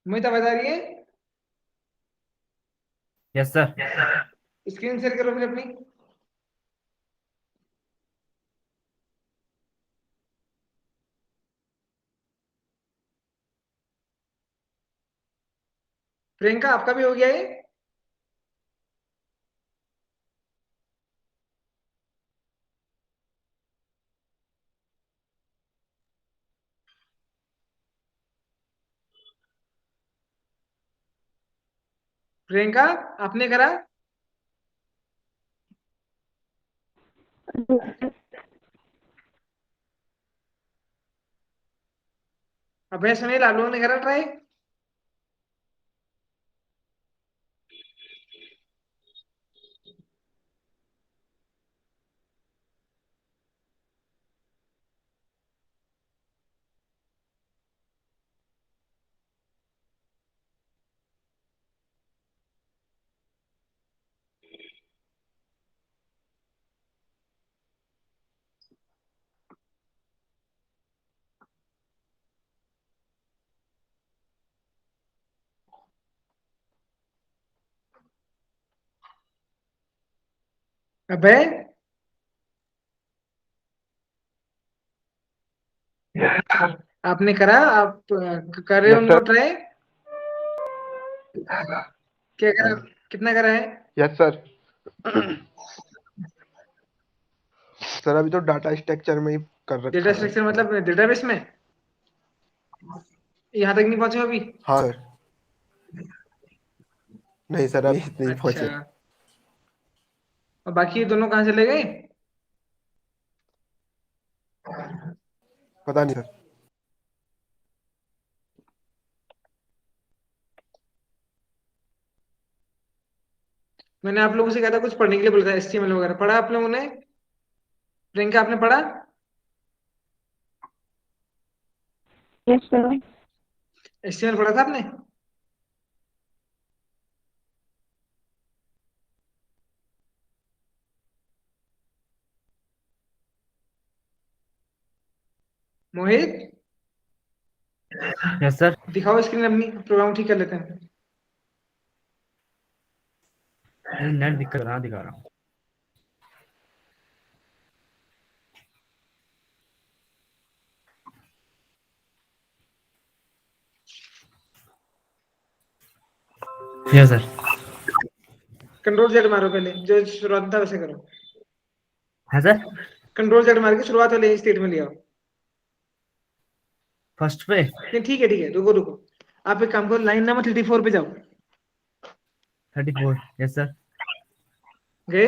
मोहित आवाज आ रही है? Yes sir. स्क्रीन शेयर करो फिर अपनी। प्रियंका आपका भी हो गया ये? प्रियंका आपने करा? अभय सुनील आप लोगों ने करा ट्राई? अभय आपने करा? आप कर रहे हो यस उनको सर। ट्राई? क्या करा? कितना करा है? Yes sir. सर अभी तो डाटा स्ट्रक्चर में ही कर डेटा रखा है। स्ट्रक्चर मतलब डेटाबेस में? यहाँ तक नहीं पहुंचे हो अभी? हाँ सर। नहीं सर अभी नहीं अच्छा। पहुंचे। और बाकी दोनों कहाँ चले गए? पता नहीं सर। मैंने आप लोगों से कहा था कुछ पढ़ने के लिए बोला था, एचटीएमएल वगैरह पढ़ा आप लोगों ने? प्रियंका आपने पढ़ा? Yes sir. एचटीएमएल पढ़ा था आपने? मोहित यस सर। दिखाओ स्क्रीन अपनी, प्रोग्राम ठीक कर लेते हैं। नेट दिक्कत रहा दिखा रहा हूँ। Yes sir. कंट्रोल जेड मारो पहले, जो शुरुआत था वैसे करो। है सर। कंट्रोल जेड मार के शुरुआत वाले स्टेट में ले आओ। फर्स्ट पे। नहीं ठीक है, रुको रुको। आप एक काम करो, लाइन नंबर 34 पे जाओ। 34। Yes sir. गए?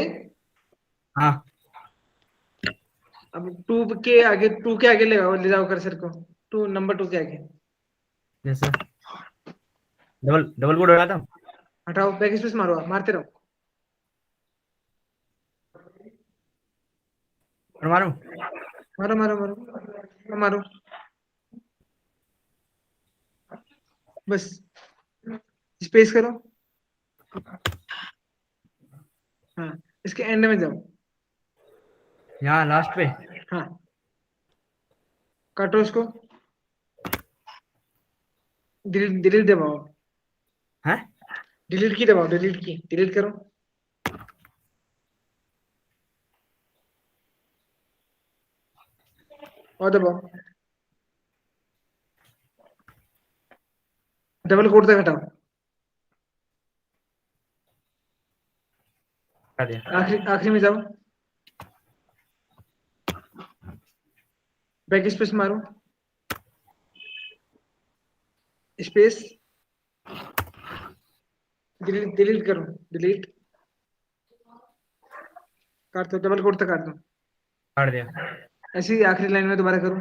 हाँ। अब टू के आगे ले जाओ कर्सर को। टू, नंबर 2 के आगे। Yes sir. Double double quote लगा था। हटाओ, बैक स्पेस मारो, आप मारते रहो। और मारूं। मारो मारो मारो मारो। बस स्पेस करो। हाँ, इसके एंड में जाओ। यहाँ लास्ट पे। हाँ, काटो इसको। डिलीट डिलीट दबाओ। है। डिलीट की दबाओ, डिलीट की डिलीट करो। और दबाओ। डबल कोड तक हटाओ। कर दिया। आखिरी आखिरी में जाओ। बैक स्पेस मारो। स्पेस। डिलीट डिलीट करो। डिलीट। काट दो, डबल कोड तक काट दो। कर दिया। ऐसे ही आखिरी लाइन में दोबारा करो।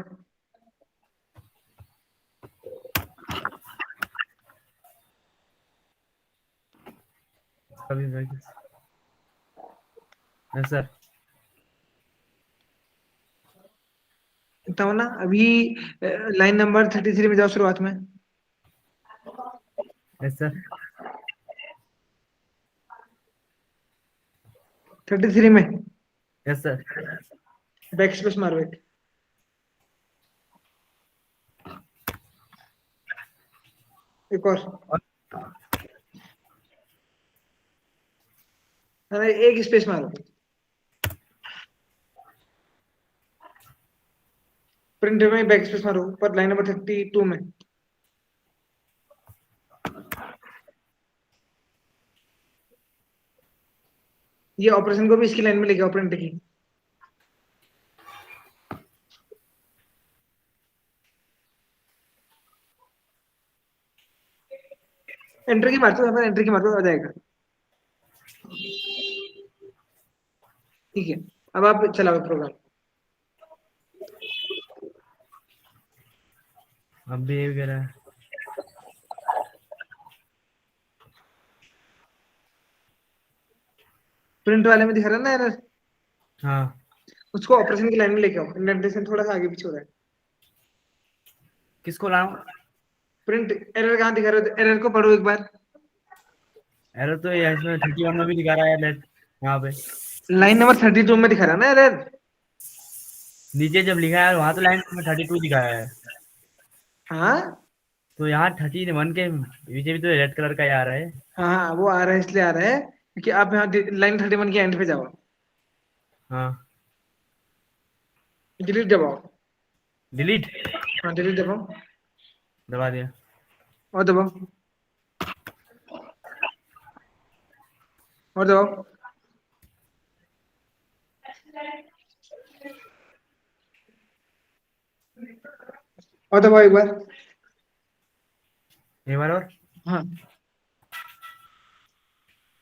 अभी यस सर। इतना हो ना अभी। लाइन नंबर 33 में जाओ शुरुआत में। Yes sir. 33 में यस सर। बैक स्पेस मारो एक। एक और, और अरे एक स्पेस मारो, प्रिंटर में बैक स्पेस मारो पर लाइन नंबर 32 में। ये ऑपरेशन को भी इसकी लाइन में लेके आओ, प्रिंट की। एंटर की मारते हो, एंटर की मारते हो, आ जाएगा। ठीक है, अब आप चलाओ प्रोग्राम। अब भी ये कह रहा है। प्रिंट वाले में दिखा रहा है ना एरर, हाँ उसको ऑपरेशन की लाइन में लेके आओ। इंडेंटेशन थोड़ा सा आगे पीछे हो रहा है। किसको लाऊं? प्रिंट एरर कहाँ दिखा रहा है, एरर को पढ़ो एक बार। एरर तो ये इसमें 31 में भी दिखा रहा है लेट यहाँ पे। लाइन नंबर 32 में दिखा रहा है ना एरर। नीचे जब लिखा है वहां तो लाइन में 32 दिखाया है, हाँ तो यहाँ 31 के पीछे भी तो रेड कलर का ही आ रहा है। हाँ हाँ, वो आ रहा है इसलिए आ रहा है क्योंकि आप यहाँ लाइन 31 के एंड पे जाओ, हाँ डिलीट दबाओ। डिलीट हाँ डिलीट दबाओ, दबा दिया। और दबाओ, और दबाओ, और दबाओ एक बार। एक बार और। हाँ,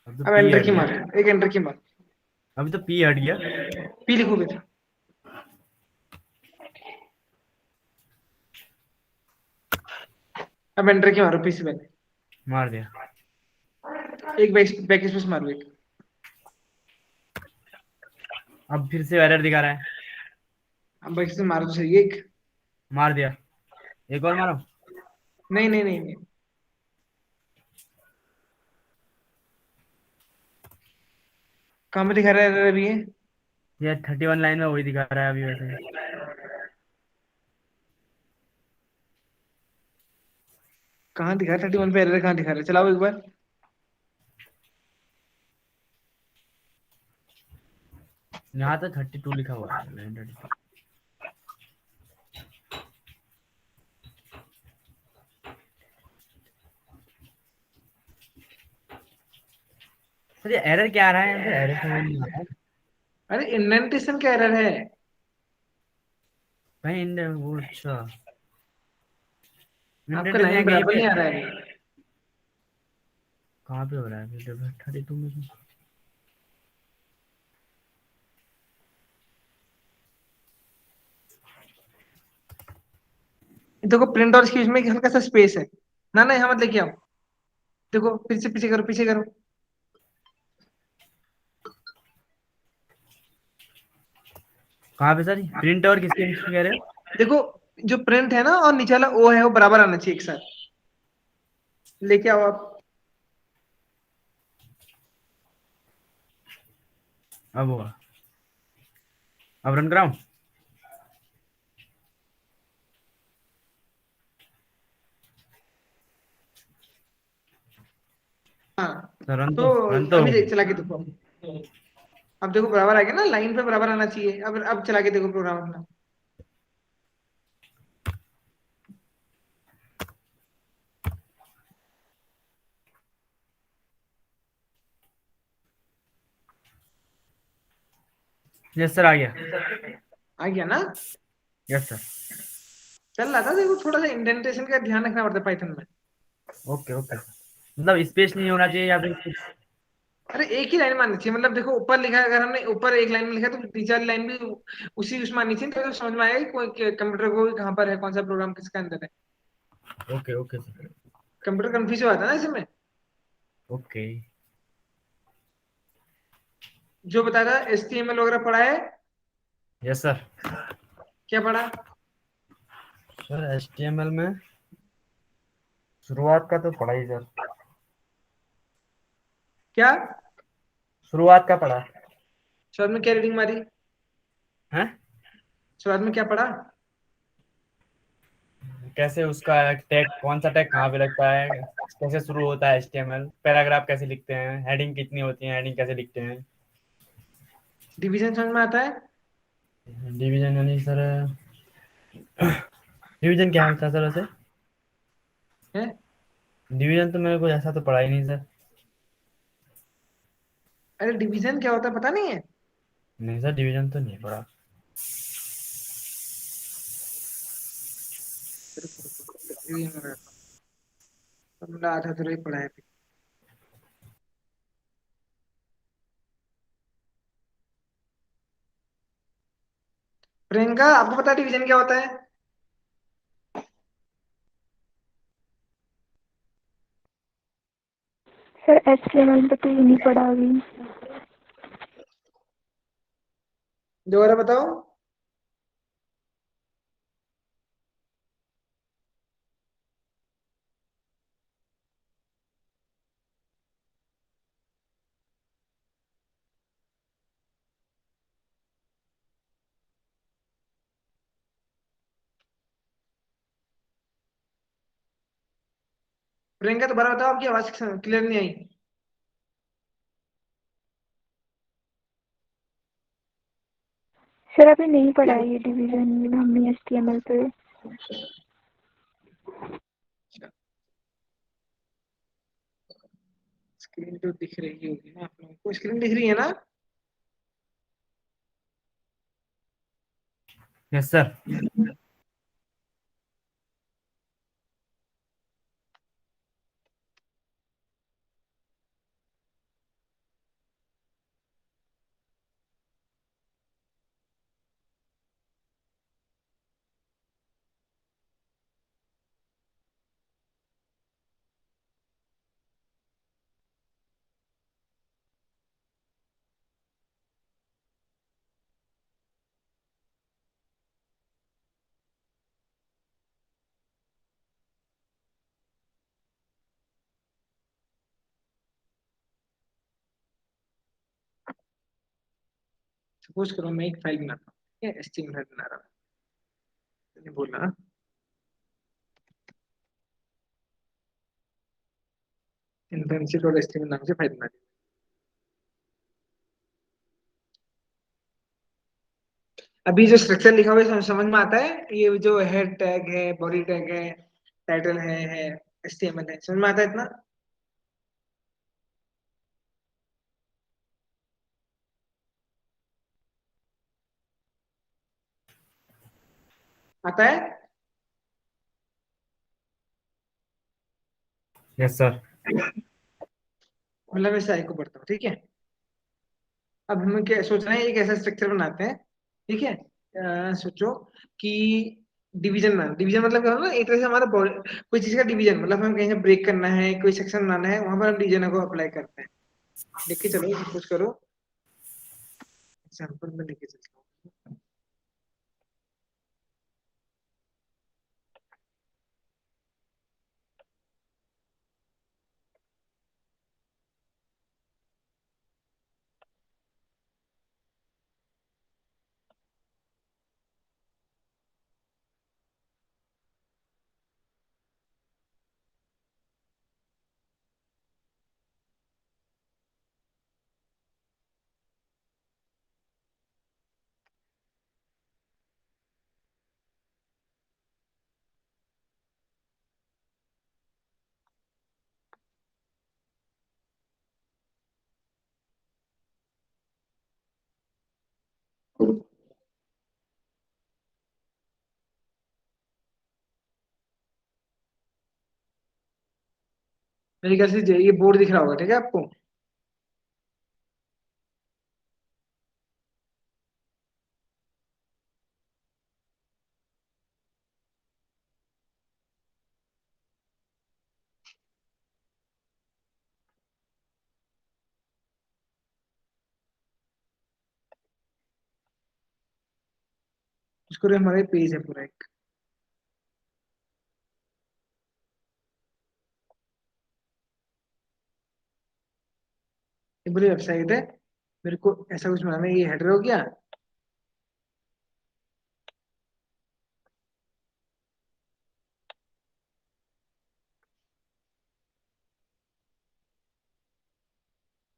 अब तो अब पी एंटर हट की गया। मार, एक एंटर की मार। अभी तो पी हट गया। पी लिखो फिर, अब एंटर की मारो पी से पहले। मार दिया। एक बैक स्पेस मारो एक। अब फिर से एरर दिखा रहा है। अब बैक स्पेस मारो तो सही एक। मार दिया। एक और मारो। नहीं नहीं नहीं नहीं, कहाँ में दिखा रहा है एरर अभी ये? ये 31 लाइन में वही दिखा रहा है अभी वैसे। कहाँ दिखा रहा है 31 पे एरर, कहाँ दिखा रहा है? चलाओ एक बार। यहाँ तो 32 लिखा हुआ है, लाइन 32। सर ये एरर क्या आ रहा है? मुझे एरर समझ नहीं आ रहा है। अरे इंडेंटेशन का एरर है। भाई वो अच्छा आपका इंडेंटेशन लाइन यहाँ कहीं बराबर पे नहीं आ रहा है अभी। कहाँ पे हो रहा है फिर? 32 में तो। देखो प्रिंट और इसके बीच में एक हल्का सा स्पेस है ना, ना यहाँ मत लेके आओ। देखो फिर से पीछे करो, पीछे करो। कहाँ पे सर? प्रिंट और किसके बीच में कह रहे हो? देखो जो प्रिंट है ना और नीचे वाला ओ है, वो बराबर आना चाहिए एक साथ। लेके आओ आप। अब हुआ। अब रन कराऊं? हाँ, तो तो रन तो अभी हो देख, गया। चला के देखो। अब देखो बराबर आ गया ना, लाइन पे बराबर आना चाहिए। अब चला के देखो प्रोग्राम अपना। यस सर आ गया। आ गया ना? Yes sir. चल रहा था। देखो थोड़ा सा इंडेंटेशन का ध्यान रखना पड़ता है पाइथन में। Okay okay sir. मतलब स्पेस नहीं होना चाहिए या फिर कुछ? अरे एक ही लाइन में आनी चाहिए। मतलब देखो ऊपर लिखा है, अगर हमने ऊपर एक लाइन में लिखा है तो नीचे वाली लाइन भी उसी उसमें आनी चाहिए, तो समझ में आएगा कि कोई कंप्यूटर को कहाँ पर है, कौन सा प्रोग्राम किसका अंदर है। Okay okay sir. Computer confuse हो जाता है ना इसमें। ओके। जो बता रहा HTML वगैरह पढ़ा है? Yes sir. क्या पढ़ा? सर HTML में शुरुआत का तो पढ़ा ही सर। क्या शुरुआत का पढ़ा शुरुआत में क्या रीडिंग मारी? है। शुरुआत में क्या पढ़ा? कैसे उसका टैग, कौन सा टैग कहाँ पे लगता है, कैसे शुरू होता है HTML, पैराग्राफ कैसे लिखते हैं, हेडिंग कितनी होती है, हेडिंग कैसे लिखते हैं। डिवीजन समझ में आता है? डिवीजन यानी सर, डिवीजन क्या होता है सर वैसे? हैं? डिवीजन तो मेरे को ऐसा तो पढ़ा ही नहीं सर। अरे डिवीजन क्या होता है पता नहीं है? नहीं सर, डिवीजन तो नहीं पढ़ा। तुमने आधा तो ही पढ़ा है। प्रियंका आपको पता है डिवीजन क्या होता है? सर HTML पे तो ये नहीं पढ़ा अभी। दोबारा बताओ। प्रियंका दोबारा बताओ, आपकी आवाज क्लियर नहीं आई। सर अभी नहीं पढ़ा है ये डिवीजन हमने HTML पे। स्क्रीन तो दिख रही होगी ना आप लोगों को, स्क्रीन दिख रही है ना? Yes sir. सपोज करो मैं एक फाइल बनाता हूँ, ठीक है, एचटीएमएल फाइल बना रहा हूँ। नहीं बोलना। इंटर्नशिप और एचटीएमएल नाम से फाइल बना दी। अभी जो स्ट्रक्चर लिखा हुआ है समझ में आता है? ये जो हेड टैग है, बॉडी टैग है, टाइटल है एचटीएमएल है, समझ में आता है इतना? आता है? Yes sir. मतलब मैं साई को पढ़ता हूँ, ठीक है। अब हमें क्या सोच रहे हैं, एक ऐसा स्ट्रक्चर बनाते हैं, ठीक है। सोचो कि डिवीजन मतलब क्या होगा ना, एक तरह से हमारा कोई चीज का डिवीजन, मतलब हमें कहीं से ब्रेक करना है, कोई सेक्शन बनाना है, वहां पर हम डिवीजन को अप्लाई करते हैं। लिख के चलो, सपोज करो, एग्जाम्पल में लेके चलता हूँ। मेरे ख्याल से ये बोर्ड दिख रहा होगा, ठीक है आपको? उसको हमारे पेज है पूरा एक, ये पूरी वेबसाइट है। मेरे को ऐसा कुछ बनाना है, ये हेडर हो गया।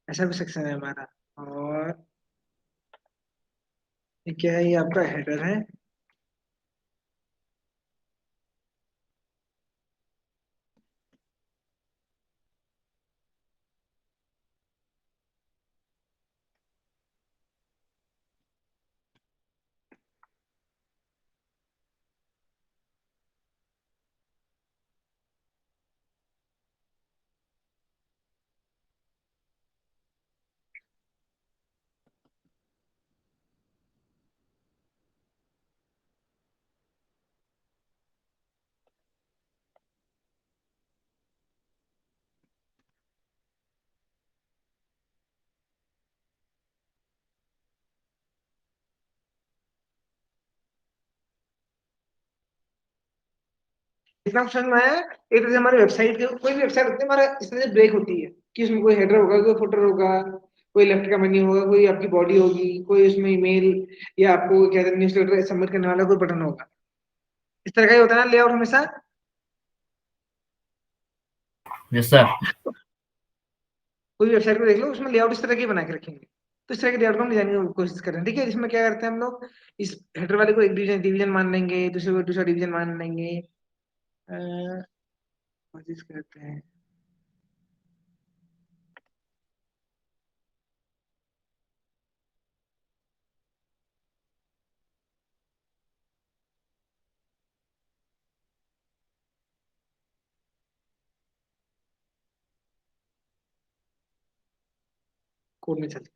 ऐसा भी सेक्शन है हमारा। और ये क्या है, ये आपका हेडर है। इतना ऑप्शन में है। एक तरह से हमारी वेबसाइट के, कोई भी वेबसाइट होती है हमारा इस तरह से ब्रेक होती है कि उसमें कोई हेडर होगा, कोई फुटर होगा, कोई लेफ्ट का मेन्यू होगा, कोई आपकी बॉडी होगी, कोई उसमें ईमेल या आपको क्या कहते हैं न्यूज़लेटर सबमिट करने वाला कोई बटन होगा। इस तरह का ही होता है ना लेआउट हमेशा। Yes sir. कोई वेबसाइट को देख लो, उसमें लेआउट इस तरह की बना के रखेंगे। तो इस तरह के लेआउट को हम डिजाइन की कोशिश कर रहे हैं। ठीक है, इसमें क्या करते हैं हम लोग, इस हेडर वाले को एक डिवीजन डिवीजन मान लेंगे, दूसरे को दूसरा डिवीजन मान लेंगे। कोशिश करते हैं। कोड में चलते हैं।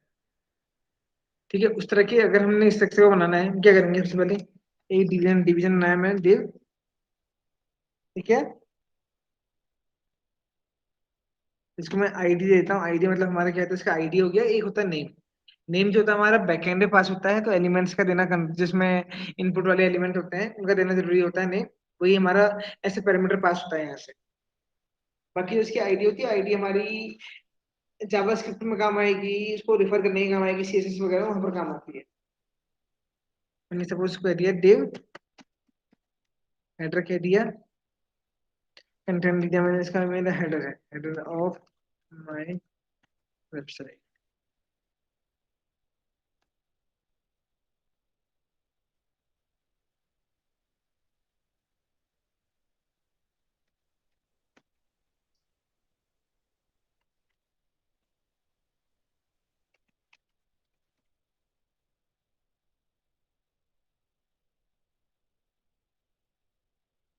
ठीक है, उस तरह की अगर हमने स्ट्रक्चर को बनाना है, क्या करेंगे सबसे पहले, एक डिवीजन डिवीजन नाम है div। ठीक है, इसको मैं आईडी देता हूँ। आईडी मतलब हमारा क्या होता है, इसका आईडी हो गया। एक होता है नेम। नेम जो होता है हमारा बैकएंड में पास होता है, तो एलिमेंट्स का देना जिसमें इनपुट वाले एलिमेंट होते हैं उनका देना जरूरी होता है नेम। वही हमारा ऐसे पैरामीटर पास होता है यहाँ से। बाकी उसकी आईडी होती है, आईडी हमारी जावास्क्रिप्ट में काम आएगी, इसको रिफर करने की काम आएगी, सीएसएस वगैरह वहां पर काम आती है। मैंने सपोज कह दिया div, हेडर कह दिया, कंटेंट दिया मैंने, इसका मेरा हेडर है, header of my website.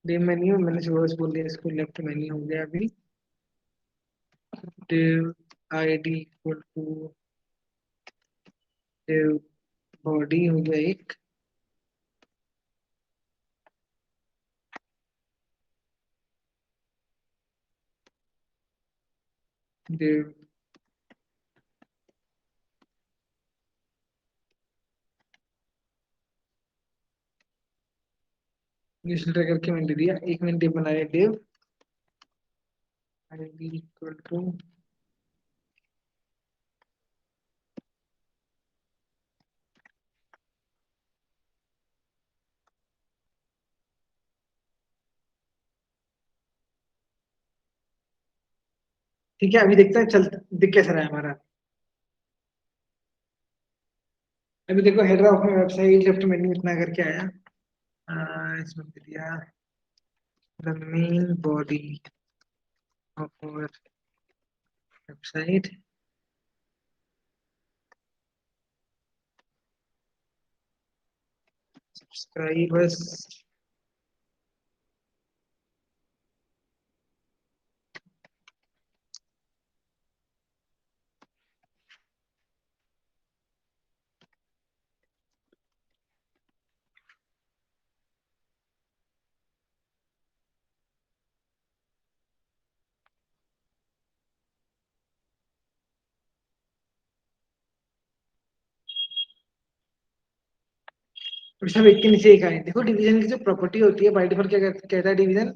div menu मैंने सुबह बोल दिया, इसको लेफ्ट मेन्यू हो गया अभी। div id equal to div body हो गया एक। div न्यूज़लेटर करके मैंने दे दिया। एक मैंने div बनाया div id इक्वल टू, ठीक है। अभी देखते हैं चल दिख कैसा रहा है हमारा। अभी देखो header of my website left menu इतना करके आया। इसमें दे दिया the main body of our website, subscribers. और सब एक के नीचे एक आए। देखो डिवीजन की जो प्रॉपर्टी होती है बाय डिफॉल्ट क्या कहता है डिवीजन,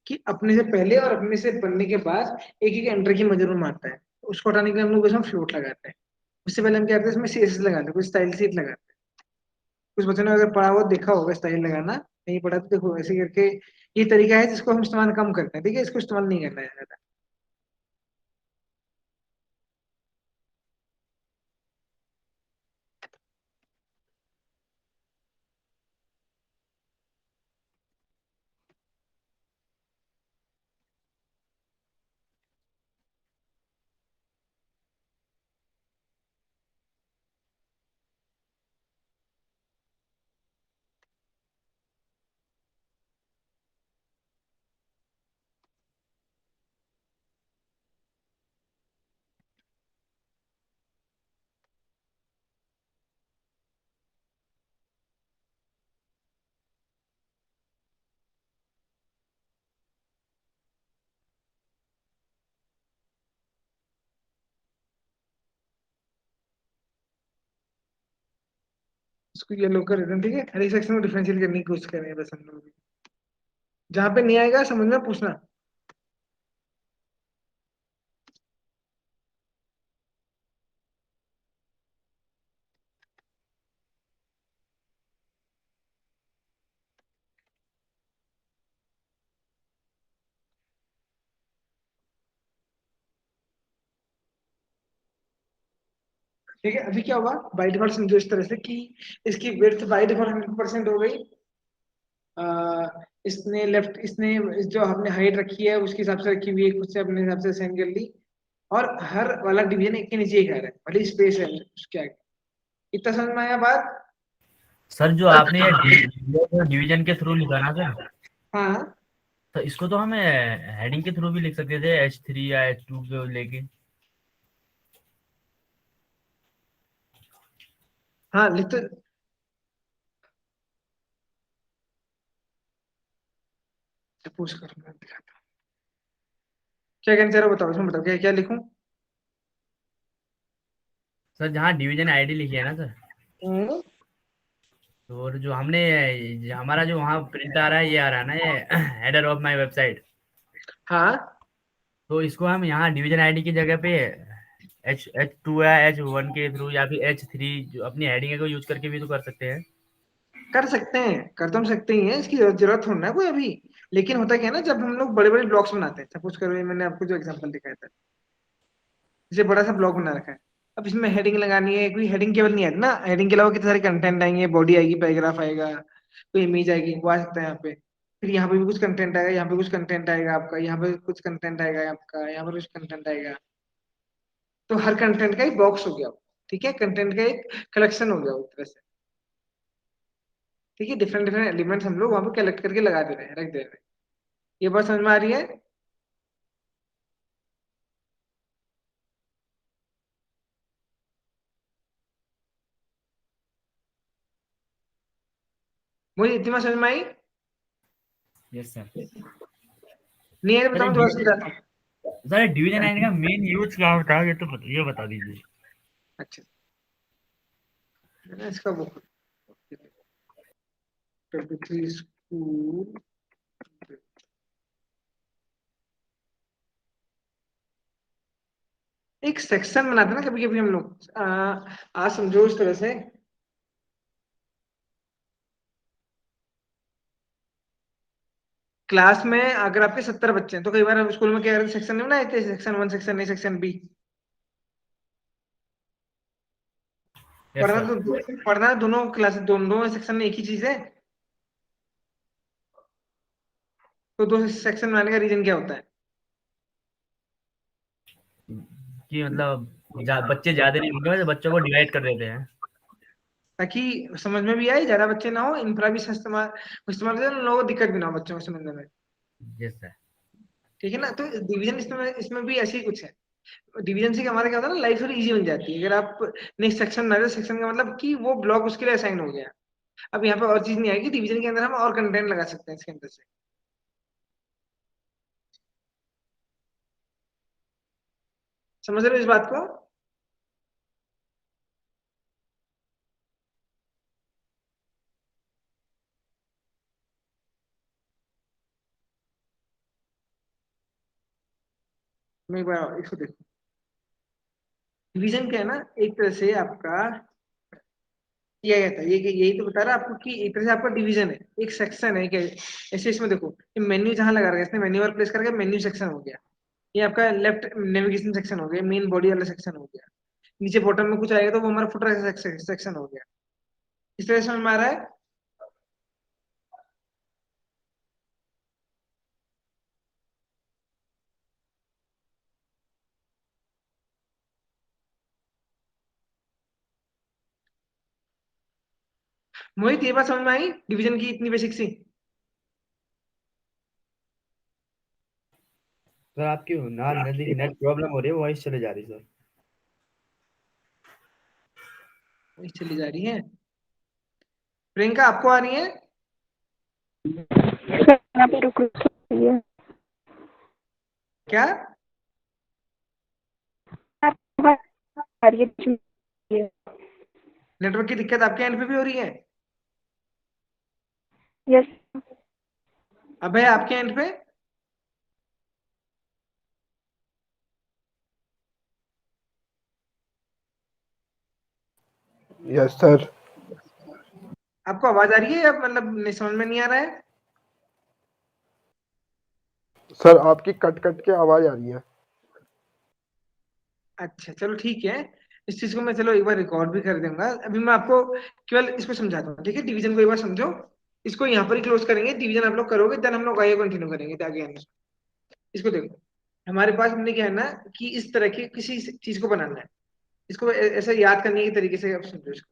कि अपने से पहले और अपने से बनने के बाद एक एक एंटर की मजरूर मारता है। उसको हटाने के लिए हम लोग इसमें फ्लोट लगाते हैं। उससे पहले हम क्या करते हैं, इसमें सीएसएस लगाते हैं, कुछ स्टाइल सीट लगाते हैं। कुछ बच्चों ने अगर पढ़ा हुआ देखा होगा स्टाइल लगाना, नहीं पढ़ा तो देखो ऐसे करके। ये तरीका है जिसको हम इस्तेमाल कम करते हैं। ठीक है, इसको इस्तेमाल नहीं करना है ज्यादा। इसको येलो कर देते हैं, ठीक है। हर एक सेक्शन को डिफरेंशियल करने की कोशिश करेंगे बस हम लोग भी। जहाँ पे नहीं आएगा समझ में पूछना। ठीक है, अभी क्या हुआ बाई डिफॉल्ट समझो इस तरह से कि इसकी विड्थ बाई डिफॉल्ट 100% हो गई। इसने लेफ्ट, इसने जो हमने हाइट रखी है उसके हिसाब से रखी हुई है, खुद से अपने हिसाब से असाइन कर ली। और हर वाला डिवीजन एक के नीचे एक आ रहा है, भले स्पेस है उसके आगे। इतना समझ में आया बात? सर जो आपने ये डिवीजन के थ्रू लिखा ना सर, हाँ तो इसको तो हमें हेडिंग के थ्रू भी लिख सकते थे, H3 या H2 को लेके। हाँ, लिख तो सपोज करो, मैं दिखाता हूँ क्या कहना चाह रहे हो, बताओ इसमें, बताओ क्या क्या लिखूं। सर जहाँ डिवीजन आईडी लिखी है ना सर, हम्म, तो और जो हमने हमारा जो वहाँ प्रिंट आ रहा है, ये आ रहा है ना, ये हेडर ऑफ माय वेबसाइट। हाँ तो इसको हम यहाँ डिवीजन आईडी की जगह पे H2 या H1 के थ्रू या फिर H3 जो अपनी हेडिंग को यूज करके भी तो कर सकते हैं। कर सकते हैं, कर तो हम सकते ही हैं, इसकी जरूरत होना है कोई अभी। लेकिन होता क्या है ना, जब हम लोग बड़े बड़े ब्लॉक्स बनाते हैं, सपोज करो ये मैंने आपको जो एग्जांपल दिखाया था, जैसे बड़ा सा ब्लॉक बना रखा है। अब इसमें हेडिंग लगानी है, कोई हेडिंग केवल नहीं है ना, हेडिंग के अलावा कितने सारे कंटेंट आएंगे, बॉडी आएगी, पैराग्राफ आएगा, कोई इमेज आएगी, वो आ सकता है यहाँ पे। फिर यहाँ पे भी कुछ कंटेंट आएगा, यहाँ पे कुछ कंटेंट आएगा आपका, यहाँ पे कुछ कंटेंट आएगा आपका, यहाँ पर कुछ कंटेंट आएगा। तो हर कंटेंट का एक बॉक्स हो गया, ठीक है, कंटेंट का एक कलेक्शन हो गया, एक तरह से। ठीक है, डिफरेंट डिफरेंट एलिमेंट्स हम लोग वहां पे कलेक्ट करके लगा दे रहे हैं, रख दे रहे हैं। ये बात समझ में आ रही है? मुझे इतनी बात समझ में आई? Yes sir. नहीं है तो सर बताओ, दोबारा समझाता हूँ। सर डिवीजन आईडी का मेन यूज क्या होता है, ये बता दीजिए। अच्छा, मैंने इसका वो स्कूल, एक सेक्शन बनाते हैं ना कभी कभी हम लोग, आज समझो इस तरह से। क्लास में अगर आपके 70 बच्चे हैं तो कई बार हम स्कूल में क्या करते, सेक्शन नहीं बनाए थे, section 1, section A, section B. Yes पढ़ना सर। तो पढ़ना दोनों क्लास, दोनों सेक्शन में एक ही चीज है। तो दो सेक्शन बनाने का रीजन क्या होता है? कि मतलब बच्चे ज्यादा नहीं होंगे, वैसे बच्चों को डिवाइड कर देते हैं। ताकि समझ में भी आए, ज्यादा बच्चे ना हो, इंफ्रा भी इस्तेमाल इस्तेमाल से लोगों को दिक्कत भी ना हो बच्चों को समझने में। Yes sir. ठीक है ना, तो डिवीजन इसमें इसमें भी ऐसे ही कुछ है। डिवीजन से हमारा क्या होता है ना, लाइफ थोड़ी इजी बन जाती है। अगर आप नेक्स्ट सेक्शन बना रहे हो, सेक्शन का मतलब कि वो ब्लॉक उसके लिए असाइन हो गया। अब यहाँ पे और चीज नहीं आएगी, डिवीजन के अंदर हम और कंटेंट लगा सकते हैं इसके अंदर से। समझ रहे हो इस बात को? मैं एक बार इसको देखो, डिवीजन क्या है ना, एक तरह से आपका किया गया था, ये यही तो बता रहा आपको कि एक तरह से आपका डिवीजन है, एक सेक्शन है, ऐसे इसमें देखो, ये मेन्यू जहां लगा रखा है, इसने मेन्यू पर प्लेस करके मेन्यू सेक्शन हो गया। ये आपका लेफ्ट नेविगेशन सेक्शन हो गया, मेन बॉडी वाला सेक्शन हो गया। नीचे बॉटम में कुछ आएगा तो वो हमारा फुटर सेक्शन हो गया। इस तरह से समझ में आ रहा है? मोहित ये बात समझ में आई डिवीजन की, इतनी बेसिक सी? सर आपकी ना नजदीक नेट प्रॉब्लम हो रही है, वॉइस चले जा रही है सर। वही चली जा रही है। प्रियंका आपको आ रही है? सर यहाँ पे रुक रुक रही है। क्या? आप आ रही है। नेटवर्क की दिक्कत आपके एंड पे भी हो रही है? यस। अब है आपके एंड पे? Yes sir. आपको आवाज आ रही है या मतलब नहीं, समझ में नहीं आ रहा है? सर आपकी कट कट के आवाज आ रही है। अच्छा चलो ठीक है। इस चीज को मैं चलो एक बार रिकॉर्ड भी कर दूंगा। अभी मैं आपको केवल इसको समझाता हूँ, ठीक है? डिवीजन को एक बार समझो। इसको यहाँ पर ही क्लोज करेंगे, डिवीजन आप लोग करोगे, देन हम लोग आगे कंटिन्यू करेंगे आगे आने। इसको देखो, हमारे पास हमने क्या है ना, कि इस तरह की किसी चीज को बनाना है। इसको ऐसे याद करने के तरीके से आप समझो इसको।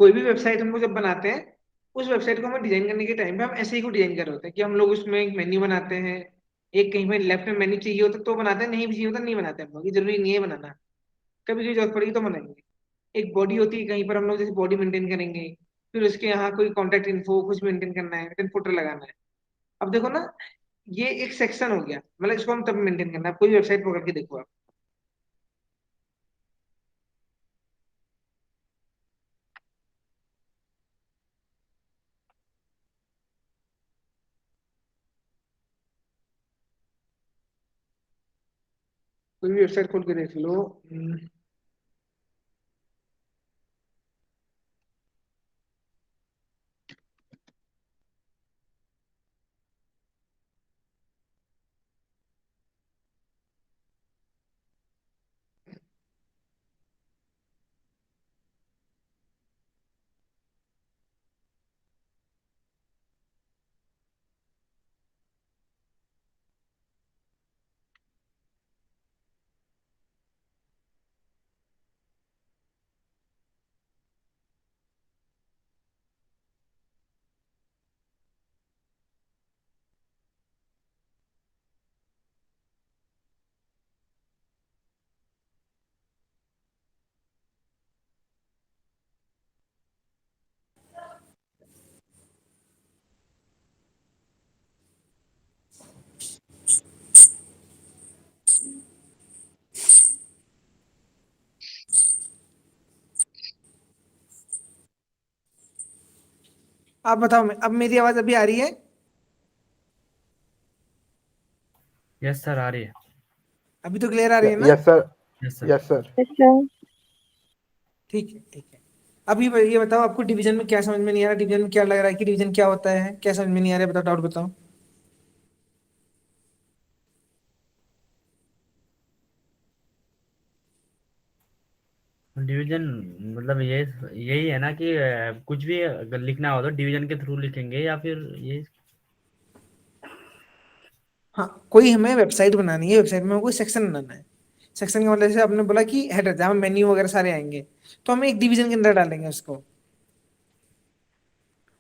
कोई भी वेबसाइट हम लोग जब बनाते हैं, उस वेबसाइट को हमें डिजाइन करने के टाइम पे हम ऐसे ही को डिजाइन कर रहे होते हैं कि हम लोग उसमें एक मेन्यू बनाते हैं। एक कहीं पे लेफ्ट में मेन्यू चाहिए होता तो बनाते हैं, नहीं भी चाहिए होता नहीं बनाते हम लोग, ये जरूरी नहीं है बनाना। कभी कभी जरूरत पड़ेगी तो बनाएंगे। एक बॉडी होती है, कहीं पर हम लोग जैसे बॉडी मेंटेन करेंगे। फिर उसके यहाँ कोई कॉन्टेक्ट इन्फो कुछ मेंटेन करना है, देन फुटर लगाना है। अब देखो ना, ये एक सेक्शन हो गया, मतलब इसको हम तब मेंटेन करना है। कोई वेबसाइट पकड़ के देखो आप। कोई भी वेबसाइट खोल के देख लो। आप बताओ, अब मेरी आवाज अभी आ रही है? यस सर, आ रही है। अभी तो क्लियर आ रही है ना? Yes sir. Yes sir. Yes sir. Yes sir. ठीक है ठीक है। अभी ये बताओ, आपको डिवीजन में क्या समझ में नहीं आ रहा? डिवीजन में क्या लग रहा है कि डिवीजन क्या होता है? क्या समझ में नहीं आ रहा है? बताओ, डाउट बताओ। डिवीजन मतलब ये यही है ना कि कुछ भी अगर लिखना हो तो डिवीजन के थ्रू लिखेंगे, या फिर ये। हाँ, कोई हमें वेबसाइट बनानी है, वेबसाइट में कोई सेक्शन बनाना है। सेक्शन का मतलब जैसे आपने बोला कि हेडर, जहाँ मेन्यू वगैरह सारे आएंगे, तो हम एक डिवीजन के अंदर डालेंगे उसको।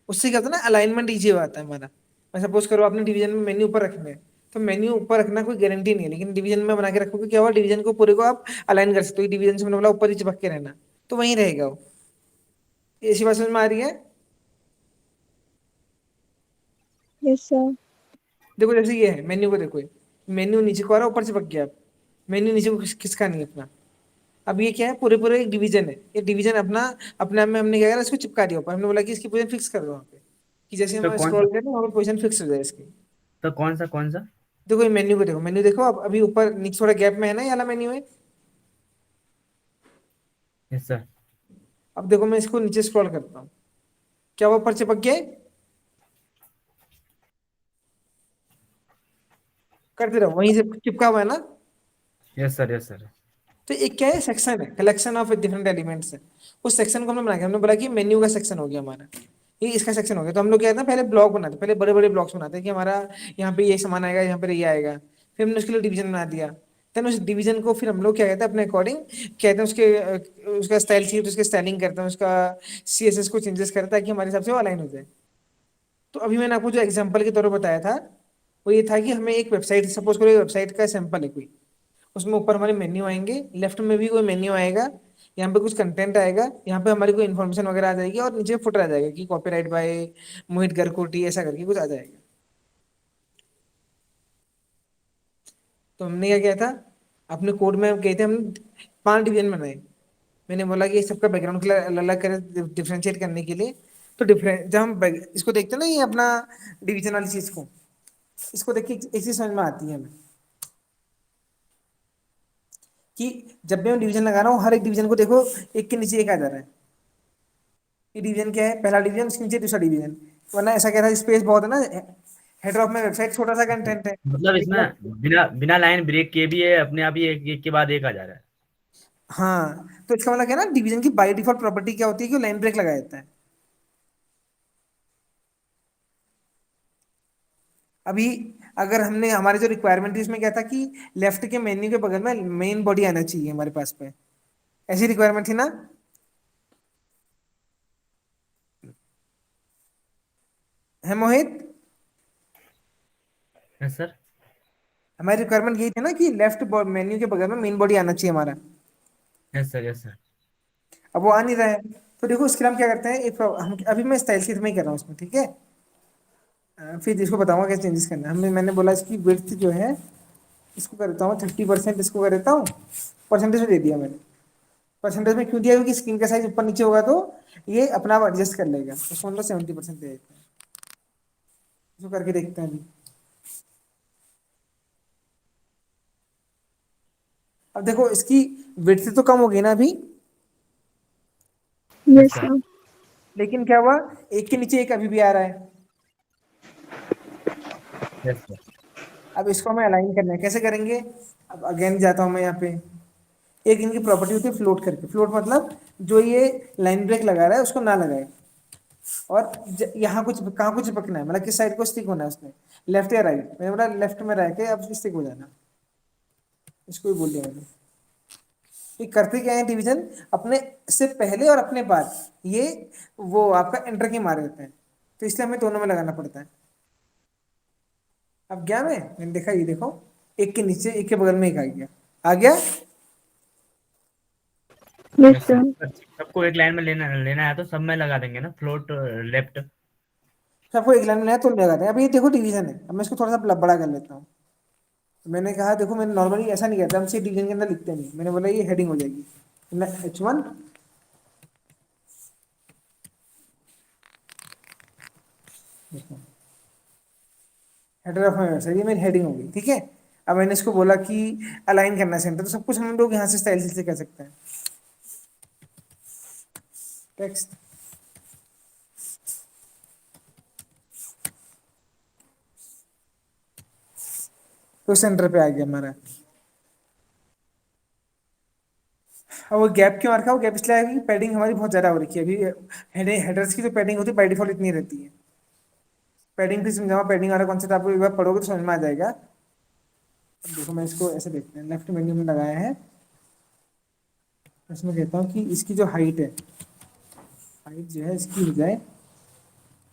उससे क्या होता है ना, अलाइनमेंट इजी हो जाता है हमारा। मैं सपोज करो आपने डिवीजन में मेन्यू ऊपर रखना है, तो मेन्यू ऊपर रखना कोई गारंटी नहीं है, लेकिन डिवीजन में बना के रखोगे, क्या होगा, डिवीजन को पूरे को आप अलाइन कर सकते हो। डिवीजन से मैंने बोला ऊपर ही चिपक के रहना, तो वहीं रहेगा वो। ऐसी बात समझ में आ रही है? Yes sir. देखो जैसे ये है, मेन्यू को देखो, मेन्यू नीचे को आ रहा है, ऊपर चिपक गया। मेन्यू नीचे को खिसका नहीं अपना। अब ये क्या है, पूरे पूरे एक डिवीजन है। ये डिवीजन अपना अपने आप में हमने क्या करा, इसको चिपका दिया ऊपर। हमने बोला कि इसकी पोजीशन फिक्स कर दो वहाँ पे, कि जैसे तो हम कौन सा स्क्रॉल करें वहाँ पर पोजीशन फिक्स हो जाए इसकी। तो कौन सा? देखो ये मेन्यू को देखो, मेन्यू देखो, अब अभी ऊपर नीचे थोड़ा गैप में है ना, ये वाला मेन्यू है। Yes sir. अब देखो मैं इसको नीचे स्क्रॉल करता हूँ, क्या वो ऊपर चिपक गया है? करते रहो, वहीं से चिपका हुआ है ना। Yes sir. Yes sir. तो एक क्या है, सेक्शन है, कलेक्शन ऑफ डिफरेंट एलिमेंट्स है। उस सेक्शन को हमने बना के हमने बोला कि मेन्यू का सेक्शन हो गया हमारा, ये इसका सेक्शन हो गया। तो हम लोग क्या है ना, पहले ब्लॉक बनाते, पहले बड़े बड़े ब्लॉक्स बनाते हैं कि हमारा यहाँ पे ये सामान आएगा, यहाँ पे ये आएगा। फिर हमने उसके लिए डिवीजन बना दिया। देन उस डिवीजन को फिर हम लोग क्या कहते हैं, अपने अकॉर्डिंग कहते हैं, उसका स्टाइल चाहिए तो उसके स्टाइलिंग करते हैं, उसका CSS को चेंजेस करता है कि हमारे हिसाब से वो अलाइन हो जाए। तो अभी मैंने आपको जो एग्जांपल के तौर पर बताया था, वो ये था कि हमें एक वेबसाइट, सपोज करो एक वेबसाइट का सैंपल है कोई। उसमें ऊपर हमारे मेन्यू आएंगे, लेफ्ट में भी कोई मेन्यू आएगा, यहाँ पे कुछ कंटेंट आएगा, यहाँ पे हमारी कोई इन्फॉर्मेशन वगैरह आ जाएगी, और नीचे फुटर आ जाएगा कि कॉपीराइट बाय मोहित गरकोटी, ऐसा करके कुछ आ जाएगा। तो हमने क्या किया था, अपने कोड में हम कहे थे, हम 5 डिवीजन बनाए। मैंने बोला कि सबका बैकग्राउंड कलर अलग अलग करें डिफ्रेंशिएट करने के लिए। तो डिफरेंट जब हम इसको देखते हैं ना, ये अपना डिवीजन वाली चीज को, इसको देख के एक चीज समझ में आती है हमें कि जब भी मैं डिवीजन लगा रहा हूँ, हर एक डिवीजन को देखो, एक के नीचे एक आ जा रहा है। ये डिवीजन क्या है, पहला डिवीजन, उसके नीचे दूसरा डिवीजन। वरना ऐसा क्या था, स्पेस बहुत है ना, हेडर ऑफ माई वेबसाइट छोटा सा कंटेंट है, मतलब लेकिन अब इसमें बिना बिना लाइन ब्रेक के भी ये अपने आप ही एक एक के बाद एक आ जा रहा है। हाँ, तो इसका मतलब क्या है ना, डिवीजन की बाय डिफॉल्ट प्रॉपर्टी क्या होती है कि वो लाइन ब्रेक लगा देता है। अभी अगर हमने, हमारे जो रिक्वायरमेंट थी उसमें क्या था कि लेफ्ट के मेन्यू के बगल में मेन बॉडी आना चाहिए हमारे पास पे, ऐसी रिक्वायरमेंट थी ना, है मोहित? Yes sir. हमारी रिक्वायरमेंट यही थी ना कि लेफ्ट मेन्यू के बगल में मेन बॉडी आना चाहिए हमारा। Yes sir. Yes sir. अब वो आ नहीं रहा है। तो देखो इसके लिए हम क्या करते हैं, एक हम अभी मैं स्टाइल शीट में ही कर रहा हूँ उसमें, ठीक है। फिर इसको बताऊंगा कैसे चेंजेस करना है। हमने मैंने बोला इसकी विड्थ जो है, इसको कर देता हूँ 30%, इसको कर देता हूँ, परसेंटेज में दे दिया मैंने। परसेंटेज में क्यों दिया, क्योंकि स्क्रीन का साइज ऊपर नीचे होगा तो ये अपना आप एडजस्ट कर लेगा। उसको हम लोग 70% दे देते हैं। इसको करके देखते हैं अभी। अब देखो इसकी विड्थ तो कम होगी ना अभी, यस यस सर। सर। लेकिन क्या हुआ, एक के नीचे एक अभी भी आ रहा है। Yes sir. अब इसको हमें अलाइन करना है, कैसे करेंगे? अब अगेन जाता हूँ मैं यहाँ पे, एक इनकी प्रॉपर्टी होती है फ्लोट करके। फ्लोट मतलब जो ये लाइन ब्रेक लगा रहा है उसको ना लगाए, और यहाँ कुछ कहाँ कुछ चिपकना है, मतलब किस साइड को स्टिक होना है उसने, लेफ्ट या राइट। मैंने बोला लेफ्ट में रह के अब स्टिक हो जाना, इसको ही बोल दिया मैंने। ये करते क्या है डिवीजन, अपने से पहले और अपने बाद, ये वो आपका एंटर के मारे होते हैं, तो इसलिए हमें दोनों में लगाना पड़ता है। अब गया मैंने देखा, ये देखो, एक के नीचे एक के बगल में एक आ गया, आ गया। Yes yes sir. सर। सबको एक लाइन में लेना लेना है तो सब में लगा देंगे ना, फ्लोट लेफ्ट। सबको एक लाइन में लगाया तो लगाते हैं। अब ये देखो डिवीजन है, अब मैं इसको थोड़ा सा बड़ा कर लेता हूँ। तो मैंने कहा देखो, मैंने नॉर्मली ऐसा नहीं करता, हम सिर्फ डिवीजन के अंदर लिखते नहीं, मैंने बोला ये हेडिंग हो जाएगी H1। Header of my website, ये मेरी हेडिंग हो गई, ठीक है। अब मैंने इसको बोला कि अलाइन करना है सेंटर, तो सब कुछ हम लोग यहाँ से स्टाइल से कर सकते हैं। टेक्स्ट, तो सेंटर पे आ गया हमारा। अब वो गैप क्यों आ रखा है, वो गैप इसलिए आएगा कि पैडिंग हमारी बहुत ज्यादा हो रखी है अभी। हेडर्स की जो पैडिंग होती है बाई डिफॉल्ट इतनी रहती है। पैडिंग फिर समझाऊँ, पैडिंग वाला कॉन्सेप्ट आपको एक बार पढ़ोगे तो समझ में आ जाएगा। अब देखो मैं इसको ऐसे देखते हैं, लेफ्ट मेन्यू में लगाया है, इसमें कहता हूँ कि इसकी जो हाइट है, हाइट जो है इसकी हो जाए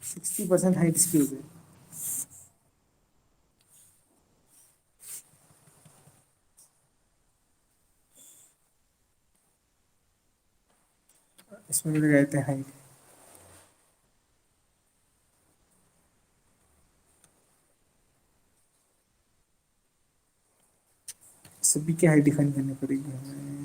60%, हाइट इसकी हो जाए। इसमें भी लगाए थे हाइट, सभी की हाइट डिफाइन करनी पड़ेगी हमें।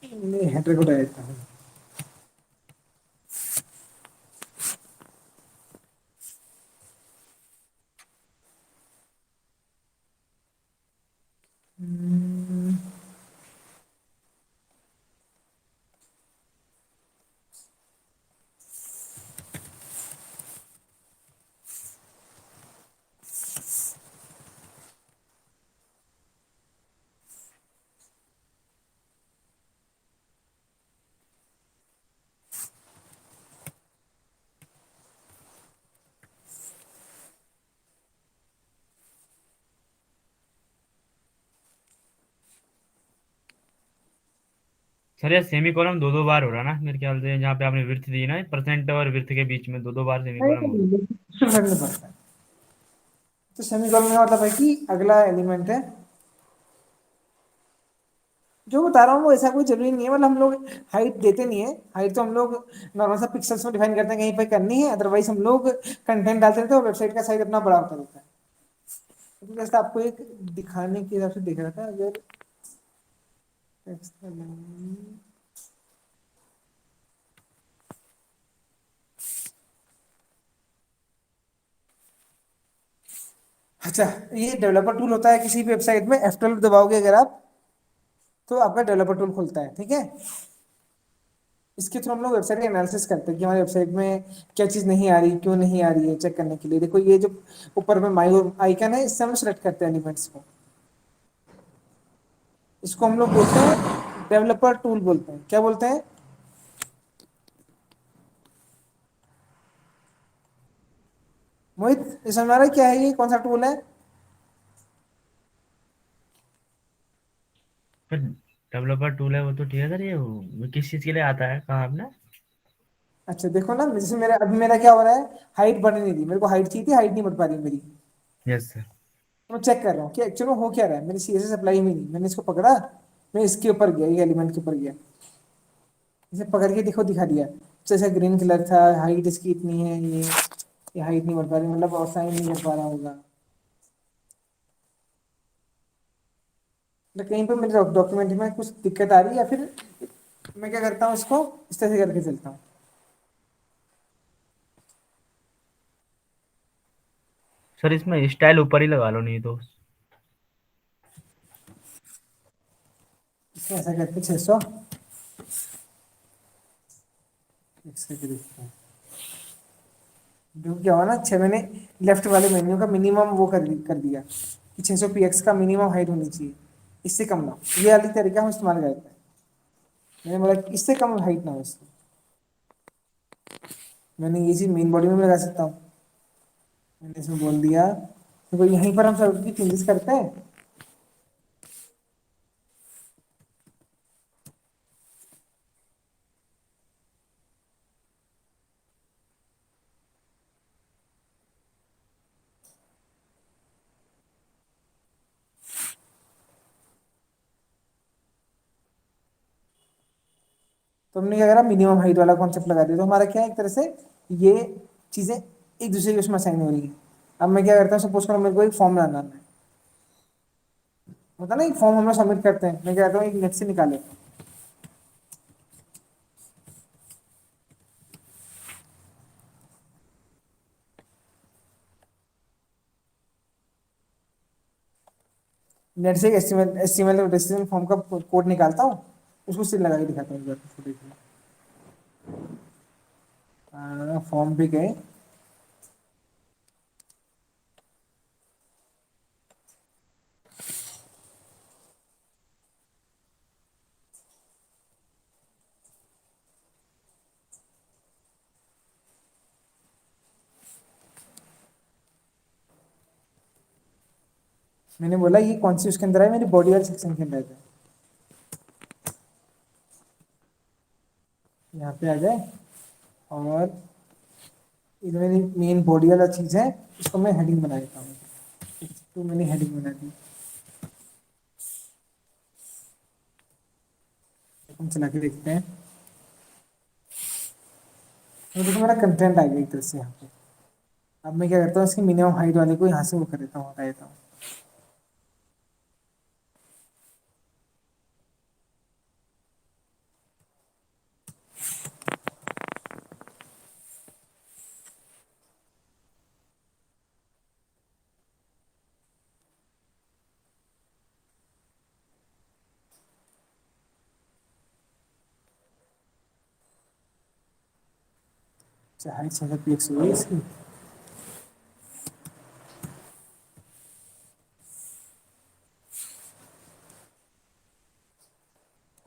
मैं हेडर को डाल देता हूँ। हम्म, सर ये सेमी कॉलम दो दो बार हो रहा ना मेरे ख्याल से, जहाँ पे आपने विर्थ दी ना, परसेंट और विर्थ के बीच में दो दो बार सेमी नहीं कॉलम हो रहा नहीं, इसमें फर्क नहीं पड़ता है। तो सेमीकोलन का मतलब है कि अगला एलिमेंट है, जो बता रहा हूँ वो ऐसा कोई जरूरी नहीं है, मतलब हम लोग हाइट देते नहीं है, हाइट तो हम लोग नॉर्मल सा पिक्सल्स में डिफाइन करते हैं, कहीं पे करनी है, अदरवाइज हम लोग कंटेंट डालते रहते हैं और वेबसाइट का साइज अपना बड़ा होता रहता है। तो जैसे आपको एक दिखाने के हिसाब से देख रहा था, अगर अच्छा, ये डेवलपर टूल होता है किसी भी वेबसाइट में, F12 दबाओगे अगर आप तो आपका डेवलपर टूल खुलता है, ठीक है। इसके थ्रू हम लोग वेबसाइट का एनालिसिस करते हैं कि हमारी वेबसाइट में क्या चीज़ नहीं आ रही, क्यों नहीं आ रही है, चेक करने के लिए। देखो ये जो ऊपर में माई आइकन है, इससे हम सेलेक्ट करते हैं एलिमेंट्स को, इसको हम लोग बोलते हैं डेवलपर टूल बोलते हैं। क्या बोलते हैं? मोहित, ये समझ आ रहा है क्या है, ये कौन सा टूल है? है। डेवलपर टूल है वो तो ठीक है सर, ये वो किस चीज के लिए आता है, कहा आपने? अच्छा देखो ना, जैसे मेरा अभी मेरा क्या हो रहा है, हाइट बढ़ नहीं रही, मेरे को हाइट चाहिए थी, हाइट नहीं बढ़ पा रही मेरी। Yes sir. तो मैं चेक कर रहा हूँ कि एक्चुअली में हो क्या रहा है, मेरी CSS अप्लाई में नहीं, मैंने इसको पकड़ा, मैं इसके ऊपर गया, ये एलिमेंट के ऊपर गया, इसे पकड़ के देखो दिखा दिया, जैसे ग्रीन कलर था, हाइट इसकी इतनी है, ये हाइट नहीं बढ़ पा रही, मतलब और साइन नहीं कर पा रहा होगा, मतलब कहीं पर मेरे डॉक्यूमेंट में कुछ दिक्कत आ रही है, या फिर मैं क्या करता हूँ, इसको इस तरह से करके चलता हूँ। सर इसमें स्टाइल ऊपर ही लगा लो नहीं तो। इसको ऐसा करके 600 फिक्स करके देखते हैं। जो क्या हुआ ना, 6 मैंने लेफ्ट वाले मेन्यू का मिनिमम वो कर दिया कि 600 px का मिनिमम हाइट होनी चाहिए, इससे कम ना। ये वाली तरीका हम इस्तेमाल करते हैं, मैंने बोला कि इससे कम हाइट ना हो इसकी। मैंने ये चीज़ मेन बॉडी में भी लगा सकता हूँ, मैंने इसमें बोल दिया, तो यहीं पर हम सब की चेंजेस करते हैं। तो हमने क्या करा, मिनिमम हाइट वाला कॉन्सेप्ट लगा दिया, तो हमारा क्या है, एक तरह से ये चीज़ें एक दूसरे के उसमें असाइन हो रही है। अब मैं क्या करता हूँ, सपोज करो मेरे को एक फॉर्म बनाना है, होता ना एक फॉर्म हम लोग सबमिट करते हैं, मैं क्या करता हूँ, एक नेट से निकाले, नेट से एक एचटीएमएल रजिस्ट्रेशन फॉर्म का कोड निकालता हूँ, उसको सिर्फ लगा के दिखाता हूँ एक बार, इसको देखिए। फॉर्म पे गए, मैंने बोला ये कौन सी उसके अंदर है, मेरी बॉडी वाले सेक्शन के अंदर है, यहाँ पे आ जाए, और ये जो मेरी मेन बॉडी वाला चीज़ है, इसको मैं हेडिंग बना देता हूँ, तो मैंने हेडिंग बना दी, हम चला के देखते हैं, तो देखो मेरा कंटेंट आ गया एक तरह से यहाँ पे। अब मैं क्या करता हूँ, इसकी मिनिमम हाइट वाले को यहाँ से वो कर देता हूँ, हटा देता हूँ। अच्छा, हाइट 600 px हुई इसकी।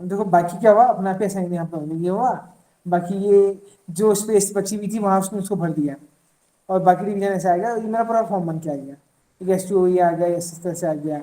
अब देखो बाकी क्या हुआ, अपना पे साइन यहाँ पे ये हुआ, बाकी ये जो स्पेस बची हुई थी वहां उसने उसको भर दिया, और बाकी डिवीजन ऐसे आ गया, ये मेरा पूरा फॉर्म बन के आ गया, एक S2 ये आ गया, इस तरह से आ गया।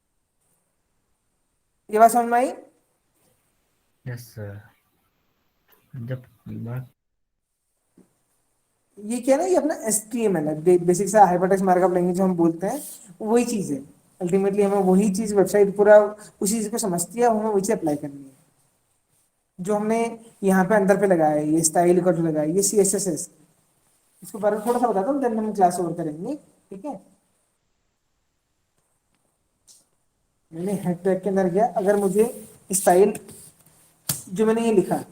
ये बात समझ में आई? Yes sir. जब बात ये क्या है ना, ये अपना HTML है, बेसिक सा हाइपरटेक्स्ट मार्कअप लैंग्वेज जो हम बोलते हैं, वही चीज है। अल्टीमेटली हमें वही चीज, वेबसाइट पूरा उसी चीज को समझती है, हमें वही चीज अप्लाई करनी है। जो हमने यहाँ पे अंदर पे लगाया है, ये स्टाइल का जो लगाया है, ये CSS है। इसके बारे में थोड़ा सा बताता हूँ, देन हम क्लास ओवर करेंगे, ठीक है? मैंने हेड टैग के अंदर गया, अगर मुझे स्टाइल, जो मैंने ये लिखा,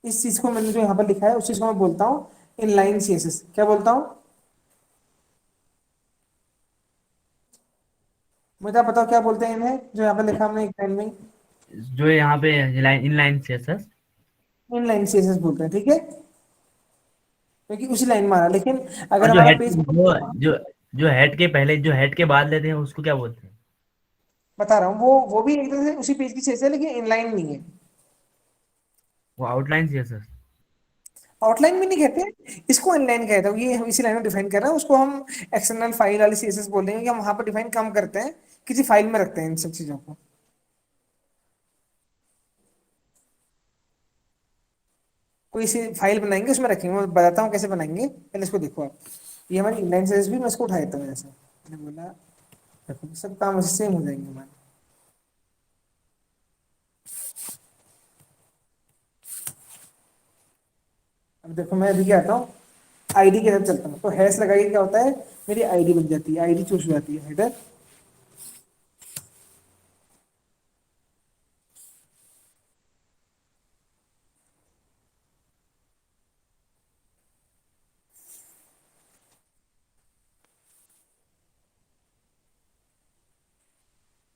इस चीज को मैंने जो यहाँ पर लिखा है, उस चीज को मैं बोलता हूँ इनलाइन CSS। क्या बोलता हूँ? मुझे आप बताओ क्या बोलते हैं इन्हें, जो यहाँ पर लिखा हमने एक लाइन में? जो यहाँ पे इनलाइन सीएसएस। इनलाइन CSS बोलते हैं, ठीक है? क्योंकि उसी लाइन में आ रहा है। लेकिन और अगर जो हमारा हेड पेज, जो जो हेड के पहले जो हेड के बाद लेते हैं उसको क्या बोलते हैं? बता रहा हूँ, वो भी एक तरह से उसी पेज की CSS है, लेकिन इनलाइन नहीं है। वो आउटलाइन सीएसएस। आउटलाइन भी नहीं कहते, इसको इनलाइन कहते हैं। ये हम इसी लाइन में डिफाइन कर रहे हैं, उसको हम एक्सटर्नल फाइल वाली CSS बोल देंगे, कि हम वहां पर डिफाइन कम करते हैं, किसी फाइल में रखते हैं इन सब चीजों को। कोई सी फाइल बनाएंगे, उसमें रखेंगे। मैं बताता हूँ कैसे बनाएंगे, पहले इसको देखो आप। ये हमारी इनलाइन CSS भी, मैं इसको उठा देता हूँ ऐसे, मैंने बोला देखो सब काम सेम हो जाएंगे हमारे। अब देखो मैं अभी क्या आता हूँ, ID के साथ चलता हूँ, तो हैश लगाइए, क्या होता है, मेरी ID बन जाती है, ID चूज हो जाती है, हेडर।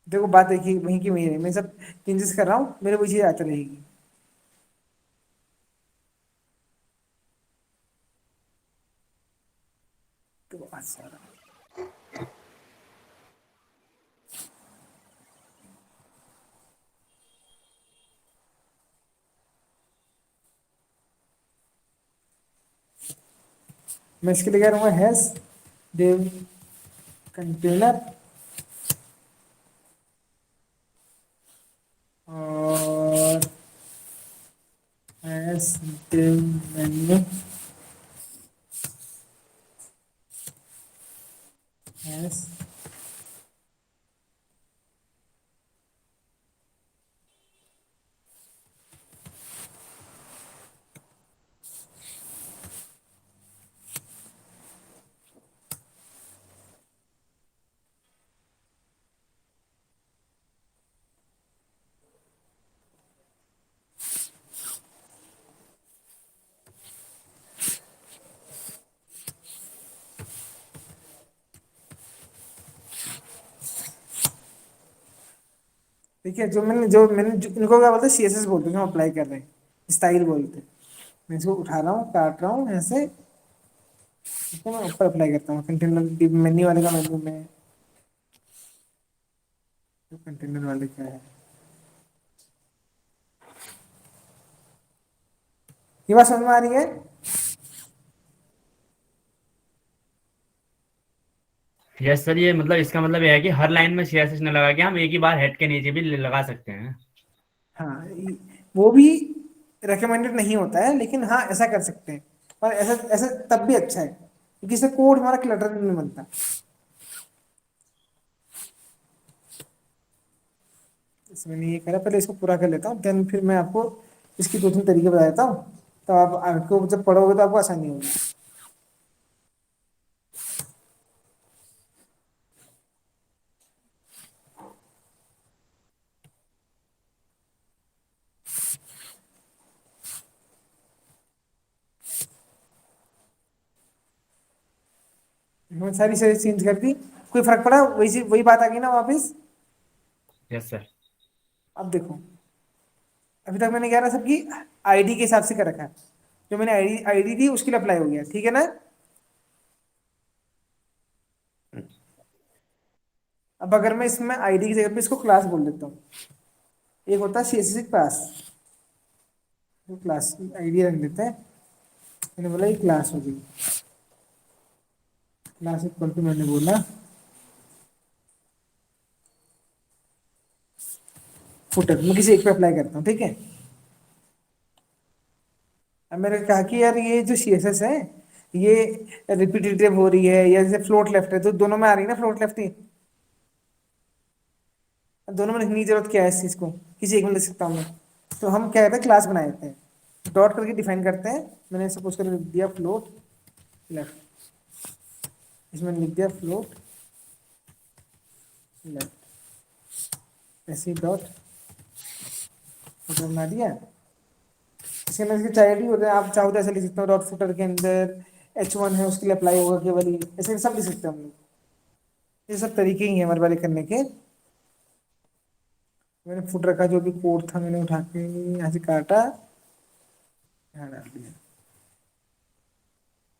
देखो बात एक ही वहीं की वहीं है, मैं सब चेंजेस कर रहा हूँ, मेरे वो चीज आती रहेगी। तो अच्छा, मैं इसके लिए कह रहा हूँ हैश dev कंटेनर, और हैश dev मेन्यू, हैश। ठीक है, इनको क्या बोलते हैं, CSS बोलते हैं, जो हम अप्लाई कर रहे हैं, स्टाइल बोलते हैं। मैं इसको उठा रहा हूँ, काट रहा हूँ ऐसे, इसको मैं ऊपर अप्लाई करता हूँ कंटेनर मेन्यू वाले का, मेन्यू में कंटेनर वाले का है। ये बात समझ में आ रही है? यस सर, ये मतलब इसका मतलब ये है कि हर लाइन में सीएसएस न लगा के हम एक ही बार हेड के नीचे भी लगा सकते हैं। हाँ, वो भी रिकमेंडेड नहीं होता है, लेकिन हाँ ऐसा कर सकते हैं। और ऐसा ऐसा तब भी अच्छा है, क्योंकि इससे कोड हमारा क्लटर नहीं बनता। इसमें नहीं ये करा, पहले इसको पूरा कर लेता हूँ, देन फिर मैं आपको इसकी 2-3 तरीके बता देता हूँ, तो आप आपको जब पढ़ोगे तो आपको आसानी होगी। मैंने सारी सारी चेंज कर दी, कोई फर्क पड़ा? वही बात आ गई ना वापिस। Yes sir. अब देखो, अभी तक मैंने क्या रहा, सबकी ID के हिसाब से कर रखा है। जो मैंने आईडी दी उसके लिए अप्लाई हो गया, ठीक है ना? अब अगर मैं इसमें ID की जगह पे इसको क्लास बोल देता हूँ, एक होता है CSS क्लास, तो क्लास ID रख देते हैं। मैंने बोला ये क्लास हो गई, क्लास इक्वल टू, मैंने बोला फुटर मैं किसी एक पे अप्लाई करता हूँ, ठीक है। अब मैंने कहा कि यार ये जो CSS है ये रिपीटेटिव हो रही है या जैसे फ्लोट लेफ्ट है, तो दोनों में आ रही है ना फ्लोट लेफ्ट ही, दोनों में लिखने की जरूरत क्या है इस चीज को, किसी एक में लिख सकता हूँ मैं। तो हम क्या करते हैं, क्लास बनाए देते हैं, डॉट करके डिफाइन करते हैं। मैंने सपोज कर लिख दिया फ्लोट लेफ्ट, इसमें लिख दिया फ्लोट लेफ्ट, ऐसे डॉट बना दिया। इसके अंदर इसके चाहे होते हैं, आप चाहो तो ऐसे लिख सकते हो, डॉट फुटर के अंदर H1 है उसके लिए अप्लाई होगा केवल ही, ऐसे सब लिख सकते हैं हम लोग। ये सब तरीके ही हैं हमारे वाले करने के। मैंने फुटर का जो भी कोड था मैंने उठा के यहाँ से काटा, यहाँ डाल दिया।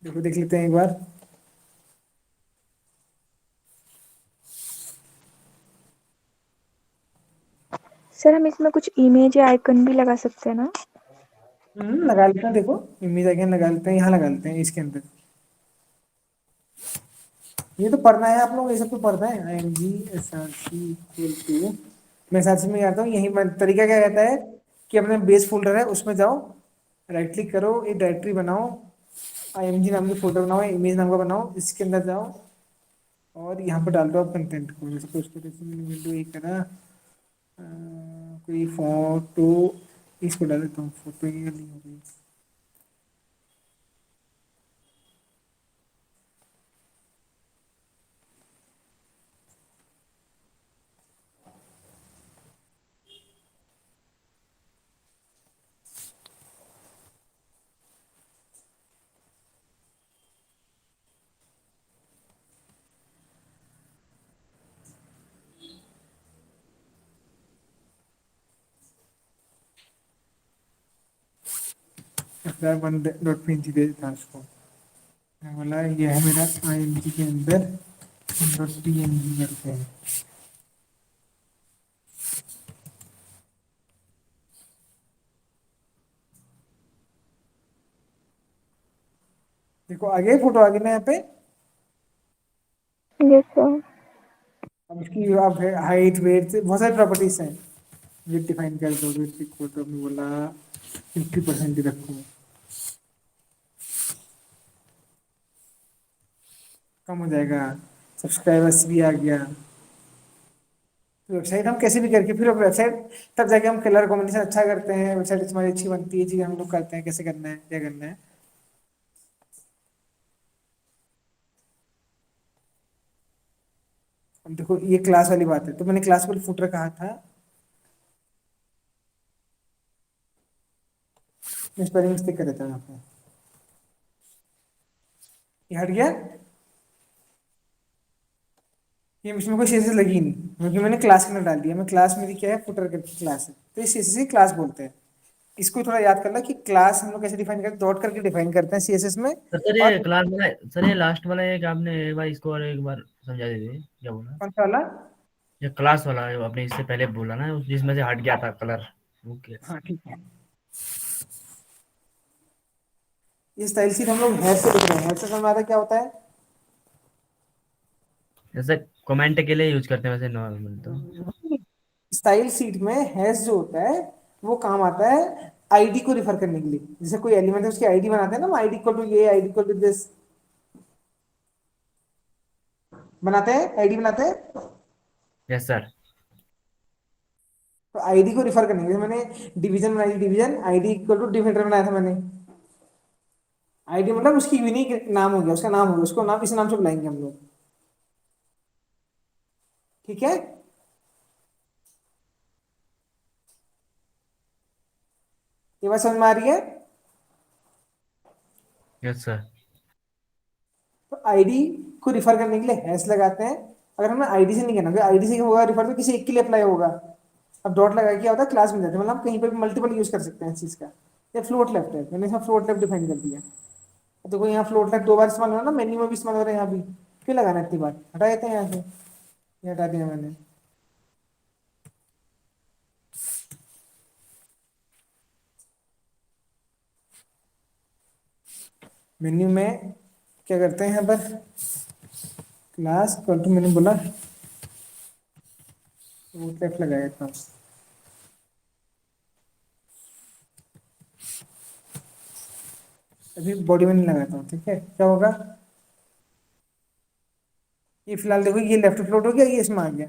देखो देख लेते हैं एक बार। सर हम इसमें कुछ इमेज या आइकन भी लगा सकते हैं ना? लगा लेते हैं, देखो इमेज आइकन लगा लेते हैं, यहाँ लगा लेते हैं इसके अंदर। ये तो पढ़ना है आप लोग, ये सब तो पढ़ना है। IMG SRC = मैं SRC में जाता हूँ, यही तरीका क्या रहता है कि अपने बेस फोल्डर है उसमें जाओ, राइट क्लिक करो, एक डायरेक्टरी बनाओ, IMG नाम की फोल्डर बनाओ, इमेज नाम का बनाओ, इसके अंदर जाओ और यहाँ पर डाल दो आप कंटेंट को। जैसे कुछ विंडो एक करा, कोई फोटो, इसको डाल देता हूँ, फोटो ये नहीं हो रही। $1.png दे देता हूँ उसको। मैं बोला ये है मेरा IMG के अंदर .png करते हैं। देखो आगे फोटो आ गई ना यहाँ पे। Yes sir. अब इसकी आप हाइट वेट बहुत सारी प्रॉपर्टीज हैं। वेट डिफाइन कर दो, वेट को तो हमने बोला 50% ही रखो, कम हो जाएगा। सब्सक्राइबर्स भी आ गया। तो वेबसाइट हम कैसे भी करके फिर वेबसाइट तब जाके हम कलर कॉम्बिनेशन अच्छा करते हैं, वेबसाइट हमारी अच्छी बनती है। चीज़ हम लोग करते हैं कैसे करना है क्या करना है। अब देखो ये क्लास वाली बात है, तो मैंने क्लास को फुटर कहा था, मैं स्पेलिंग मिस्टेक कर देता हूँ यहाँ पे, ये हट गया। ये इसमें कोई CSS लगी ही नहीं क्योंकि मैंने क्लास के अंदर डाल दिया। मैं क्लास मेरी क्या है, फुटर करके क्लास है, तो ये CSS ही क्लास बोलते हैं। इसको थोड़ा याद कर लो कि क्लास हम लोग कैसे डिफाइन करते हैं, डॉट करके डिफाइन करते हैं CSS में। सर और ये क्लास वाला, सर ये लास्ट वाला एक आपने एक बार इसको और एक बार समझा दीजिए क्या बोला। कौन सा वाला? ये क्लास वाला जो आपने इससे पहले बोला ना, जिसमें से हट गया था कलर, ओके। हाँ ठीक है। ये स्टाइल शीट हम लोग हेड से लिख रहे हैं, हेड से समझ में आता है क्या होता है। जैसे कमेंट के लिए यूज करते हैं वैसे नॉर्मल तो। स्टाइल शीट में हैश जो होता है वो काम आता है आईडी को रिफर करने के लिए। जैसे कोई एलिमेंट है उसकी आईडी बनाते हैं ना, आईडी इक्वल टू ये, आईडी इक्वल टू दिस, बनाते हैं, आईडी बनाते हैं। Yes sir. तो आईडी को रिफर करने के लिए मैंने डिवीजन बनाई, division ID equal to differentiator बनाया था मैंने। आईडी मतलब उसकी यूनिक नाम हो गया, उसका नाम हो गया, उसको नाम इस नाम से बुलाएंगे हम लोग, ठीक है। ये बात समझ में आ रही है। Yes sir. तो आईडी को रिफर करने के लिए हैश लगाते हैं। अगर हमें आईडी से नहीं करना, आईडी से होगा रिफर तो किसी एक के लिए अप्लाई होगा। अब डॉट लगा के क्या होता है, क्लास में जाते हैं, मतलब हम कहीं पर भी मल्टीपल यूज कर सकते हैं इस चीज का। ये फ्लोट लेफ्ट है, मैंने इसमें फ्लोट लेफ्ट डिफाइन कर दिया। तो कोई यहाँ फ्लोट लेफ्ट 2 बार इस्तेमाल हो रहा है ना, मेन्यू में भी इस्तेमाल हो रहा है, यहाँ भी क्यों लगाना है इतनी बार, हटा देते हैं यहाँ से, ये हटा दिया मैंने। मेन्यू में क्या करते हैं यहाँ पर, क्लास इक्वल टू मैंने बोला फ्लोट लेफ्ट लगाया था। अभी बॉडी में नहीं लगाता हूँ, ठीक है, क्या होगा? ये फिलहाल देखो, ये लेफ्ट फ्लोट हो गया, ये इसमें आ गया।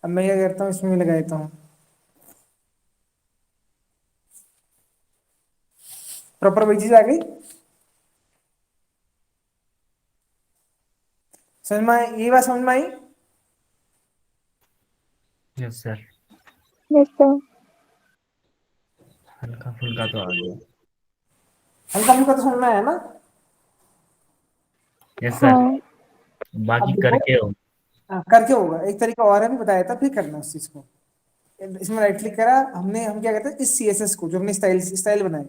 अब मैं क्या करता हूँ, इसमें भी लगा देता हूँ। प्रॉपर वही चीज आ गई, समझ में आई? ये बात समझ में आई? Yes sir, yes sir. हल्का फुल्का तो आ गया। हल्का फुल्का तो समझ में आया ना? यस सर, हाँ। बाकी अब देखो, करके हो। हाँ, करके होगा। एक तरीका और है, भी बताया था, फिर करना उस चीज को। इसमें राइट क्लिक करा हमने, हम क्या कहते हैं, इस सीएसएस को जो हमने स्टाइल स्टाइल बनाए,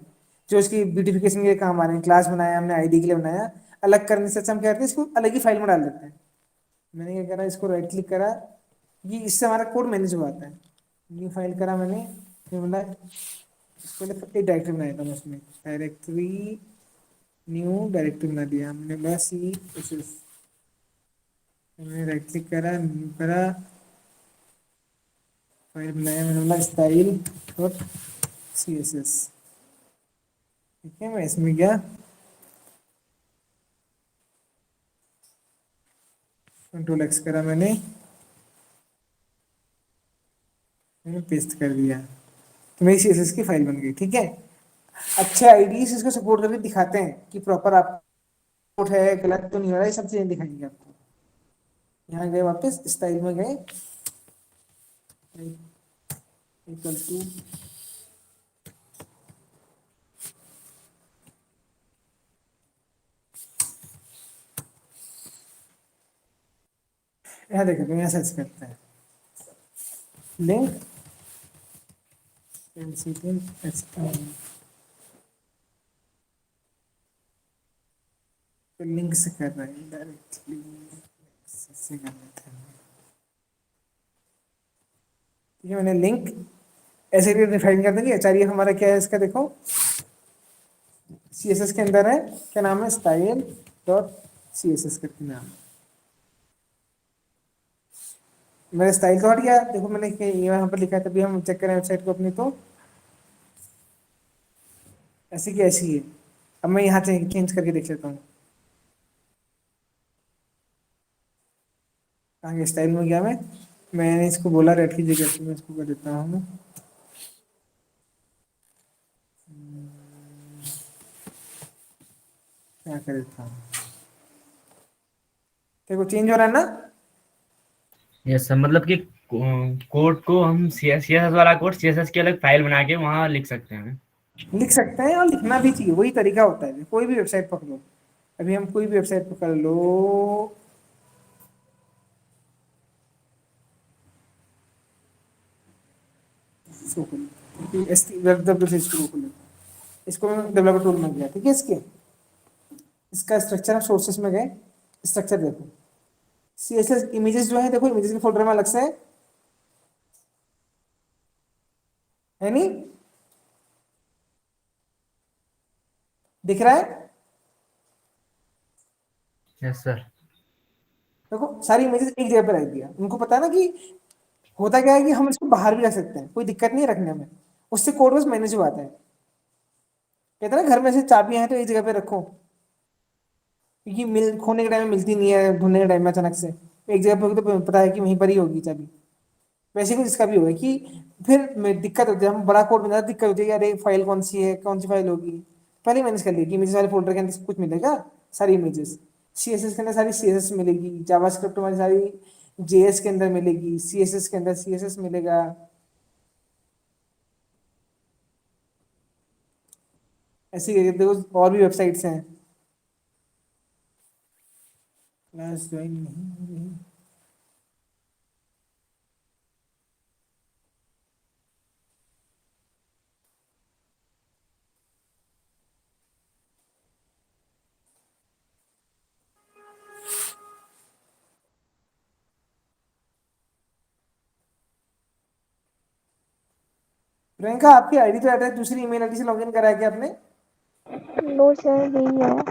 जो इसकी ब्यूटिफिकेशन के काम आ रहे हैं, क्लास बनाया हमने, आईडी के लिए बनाया, अलग करने से अच्छा हम क्या करते हैं, इसको अलग ही फाइल में डाल देते हैं। मैंने क्या करा, इसको राइट क्लिक करा, कि इससे हमारा कोड मैनेज हो जाता है। न्यू फाइल करा मैंने, फिर बोला इसको एक डायरेक्टरी बनाया था मैं, उसमें डायरेक्टरी, न्यू डायरेक्टरी बना दिया हमने, बस सी एस एस। मैंने राइट क्लिक करा, न्यू करा, फाइल बनाया मैंने, बोला style dot C S S. ठीक है, मैं इसमें गया, कंट्रोल एक्स करा मैंने पेस्ट कर दिया, तो मेरी सीएसएस की फाइल बन गई। ठीक है, अच्छे आईडीज इसको सपोर्ट करके दिखाते हैं कि प्रॉपर आप है, गलत तो नहीं हो रहा है, सब चीजें दिखाएंगे आपको। यहाँ गए, वापस स्टाइल में गए, इक्वल टू, यहाँ देखो, तो यहाँ सर्च करते हैं लिंक तो लिंक से कर रहे हैं डायरेक्टली, से कर लेते हैं। ठीक है, मैंने लिंक ऐसे भी डिफाइन कर देंगे। एचआरएफ हमारा क्या है इसका, देखो सीएसएस के अंदर है, क्या नाम है, स्टाइल डॉट सीएसएस करके नाम है। मैंने स्टाइल तो हट गया, देखो मैंने यहाँ पर लिखा है, तभी हम चेक करें वेबसाइट को अपनी, तो ऐसी की ऐसी है। अब मैं यहाँ चेंज करके देख लेता हूँ, आगे स्टाइल में गया मैंने इसको बोला रेड की जगह पे मैं इसको कर देता हूँ, क्या कर देता हूँ, देखो चेंज हो रहा है ना? यस सर, मतलब कि कोड को हम सीएसएस वाला कोड सीएसएस की अलग फाइल बना के वहां लिख सकते हैं। लिख सकते हैं, और लिखना भी चाहिए, वही तरीका होता है। कोई भी वेबसाइट पकड़ो, अभी हम कोई भी वेबसाइट पकड़ लो, इसको मैं डेवलपर टूल में गया, ठीक है, इसका स्ट्रक्चर, आप सोर्सेस में गए, स्ट्रक्चर देखो, सीएसएस इमेजेस जो है, देखो इमेजेस के फोल्डर में अलग से है नहीं, दिख रहा है? Yes sir. देखो सारी इमेजेस एक जगह पर रख दिया, उनको पता है ना कि होता क्या है, कि हम इसको बाहर भी रख सकते हैं, कोई दिक्कत नहीं है रखने में, उससे कोड बस मैनेज हो आता है। कहते हैं ना, घर में से चाबियां हैं तो एक जगह पे रखो, क्योंकि मिल खोने के टाइम में मिलती नहीं है, ढूंढने के टाइम में अचानक से एक जगह पे होगी तो पता है कि वहीं पर ही होगी चाबी। वैसे कुछ इसका भी होगा, कि फिर दिक्कत होती है, हम बड़ा कोड बनाते दिक्कत होती है कि अरे फाइल कौन सी है, कौन सी फाइल होगी, पहले मैनेज कर लिया कि इमेजेस वाले फोल्डर के अंदर सब कुछ मिलेगा, सारी इमेजेस, सीएसएस के अंदर सारी सीएसएस मिलेगी, जावास्क्रिप्ट हमारी सारी जेएस के अंदर मिलेगी, सीएसएस के अंदर सीएसएस मिलेगा। ऐसे ही देखो और भी वेबसाइट्स हैं, क्लास ज्वाइन नहीं हो रही। प्रियंका, आपकी आईडी तो एड्रेस दूसरी ईमेल आईडी से लॉगिन करा है क्या आपने? नो सर, यही है।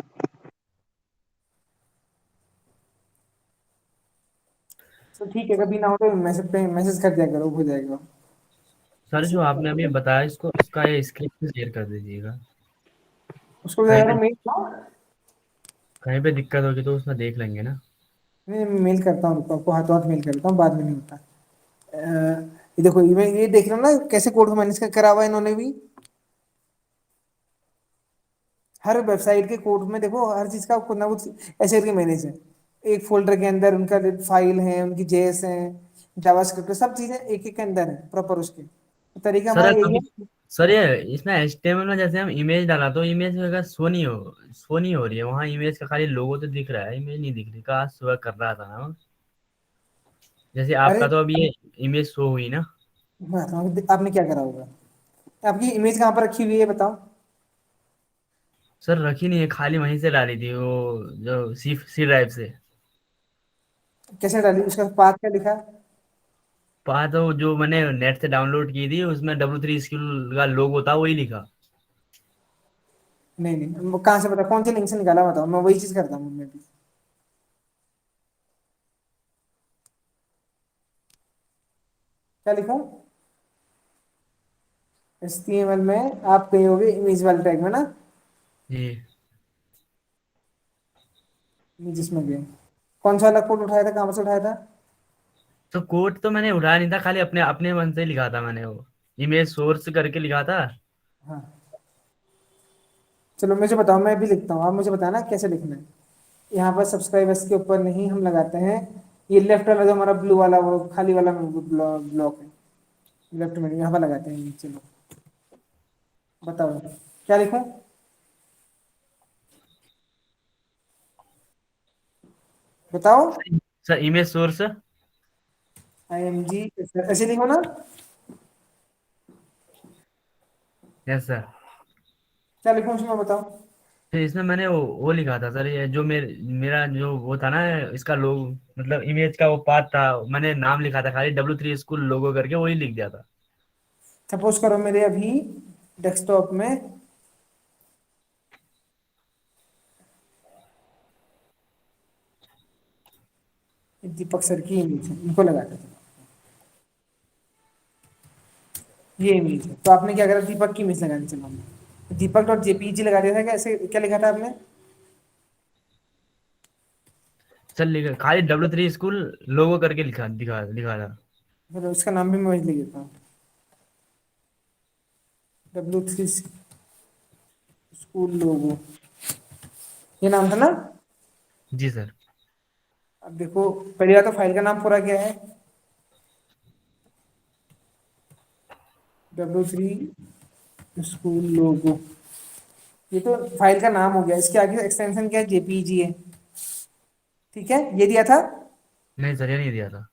तो ठीक है, कभी ना हो तो मैसेज पे मैसेज कर दिया करो, हो जाएगा। सर जो आपने अभी बताया इसको, इसका ये स्क्रिप्ट शेयर कर दीजिएगा। उसको क्या कहीं करो, पे मेल करो। कहीं पे दिक्कत होगी तो उसमें देख लेंगे ना। नहीं, मेल करता हूँ, रुको, आपको हाथों हाथ मेल करता हूँ, बाद में नहीं होता। ये देखो, ये देख रहे हो ना कैसे कोड को मैनेज करा हुआ है इन्होंने भी। हर वेबसाइट के कोड में देखो, हर चीज का कुछ ना कुछ ऐसे करके मैनेज है। एक फोल्डर के अंदर उनका फाइल है, उनकी जेएस है, जावास्क्रिप्ट, सब चीजें एक एक के अंदर है प्रॉपर उसके। तो तरीका सर हमारा यही कभी है। सर ये इसमें एचटीएमएल में जैसे हम इमेज डाला तो इमेज वगैरह शो नहीं हो रही है, वहाँ इमेज का खाली लोगो तो दिख रहा है, इमेज नहीं दिख रही। काश सुबह कर रहा था ना, जैसे अरे आपका तो अभी ये इमेज शो हुई ना। मैं बताऊँ आपने क्या करा होगा। आपकी इमेज कहाँ पर रखी हुई है बताओ। सर रखी नहीं है, खाली वहीं से डाली थी वो, जो सी ड्राइव से। कैसे डाली, उसका पाथ क्या लिखा। पा तो जो मैंने नेट से डाउनलोड की थी उसमें W3 स्किल का लोगो था, वही लिखा। नहीं नहीं, वो कहाँ से पता, कौन से लिंक से निकाला बताओ, मैं वही चीज करता हूँ मैं भी। क्या लिखा। HTML में आप गए होगे इमेज वाले टैग में ना। जी। इमेजेस में गए, कौन सा वाला कोड उठाया था, कहाँ से उठाया था। तो कोड तो मैंने उठाया नहीं था, खाली अपने अपने मन से ही लिखा था मैंने, वो इमेज सोर्स करके लिखा था। हाँ, चलो मुझे बताओ, मैं भी लिखता हूँ, आप मुझे बताना कैसे लिखना है। यहाँ पर सब्सक्राइबर्स के ऊपर नहीं, हम लगाते हैं ये लेफ्ट वाला जो हमारा ब्लू वाला वो खाली वाला ब्लॉक है, लेफ्ट में यहाँ पर लगाते हैं। चलो बताओ क्या लिखूं। बताओ। Sir image source. IMG ऐसे लिखो ना। Yes sir. क्या लिखूं उसमें बताओ। फिर इसमें मैंने वो लिखा था सर, ये जो मेरा जो वो था ना, इसका लोगो, मतलब इमेज का वो पार्ट था, मैंने नाम लिखा था खाली W3 स्कूल लोगो करके, वही लिख दिया था। सपोज करो मेरे अभी डेस्कटॉप में दीपक सर की इमेज है, इनको लगाते थे, ये इमेज है, तो आपने क्या करा, दीपक की इमेज लगानी, चलो हमने दीपक डॉट जेपीजी लगा दिया था क्या, ऐसे क्या लिखा था आपने। सर लिखा खाली W3 स्कूल लोगो करके लिखा दिखा लिखा था। मतलब उसका नाम भी मैं वही लिख देता हूँ, W3 स्कूल लोगो, ये नाम था ना। जी सर। अब देखो, पहली बात तो फाइल का नाम पूरा क्या है, W3 स्कूल लोगो। ये तो फाइल का नाम हो गया, इसके आगे एक्सटेंशन क्या है, जेपीजी है। ठीक है, ये दिया था। नहीं सर, ये नहीं दिया था।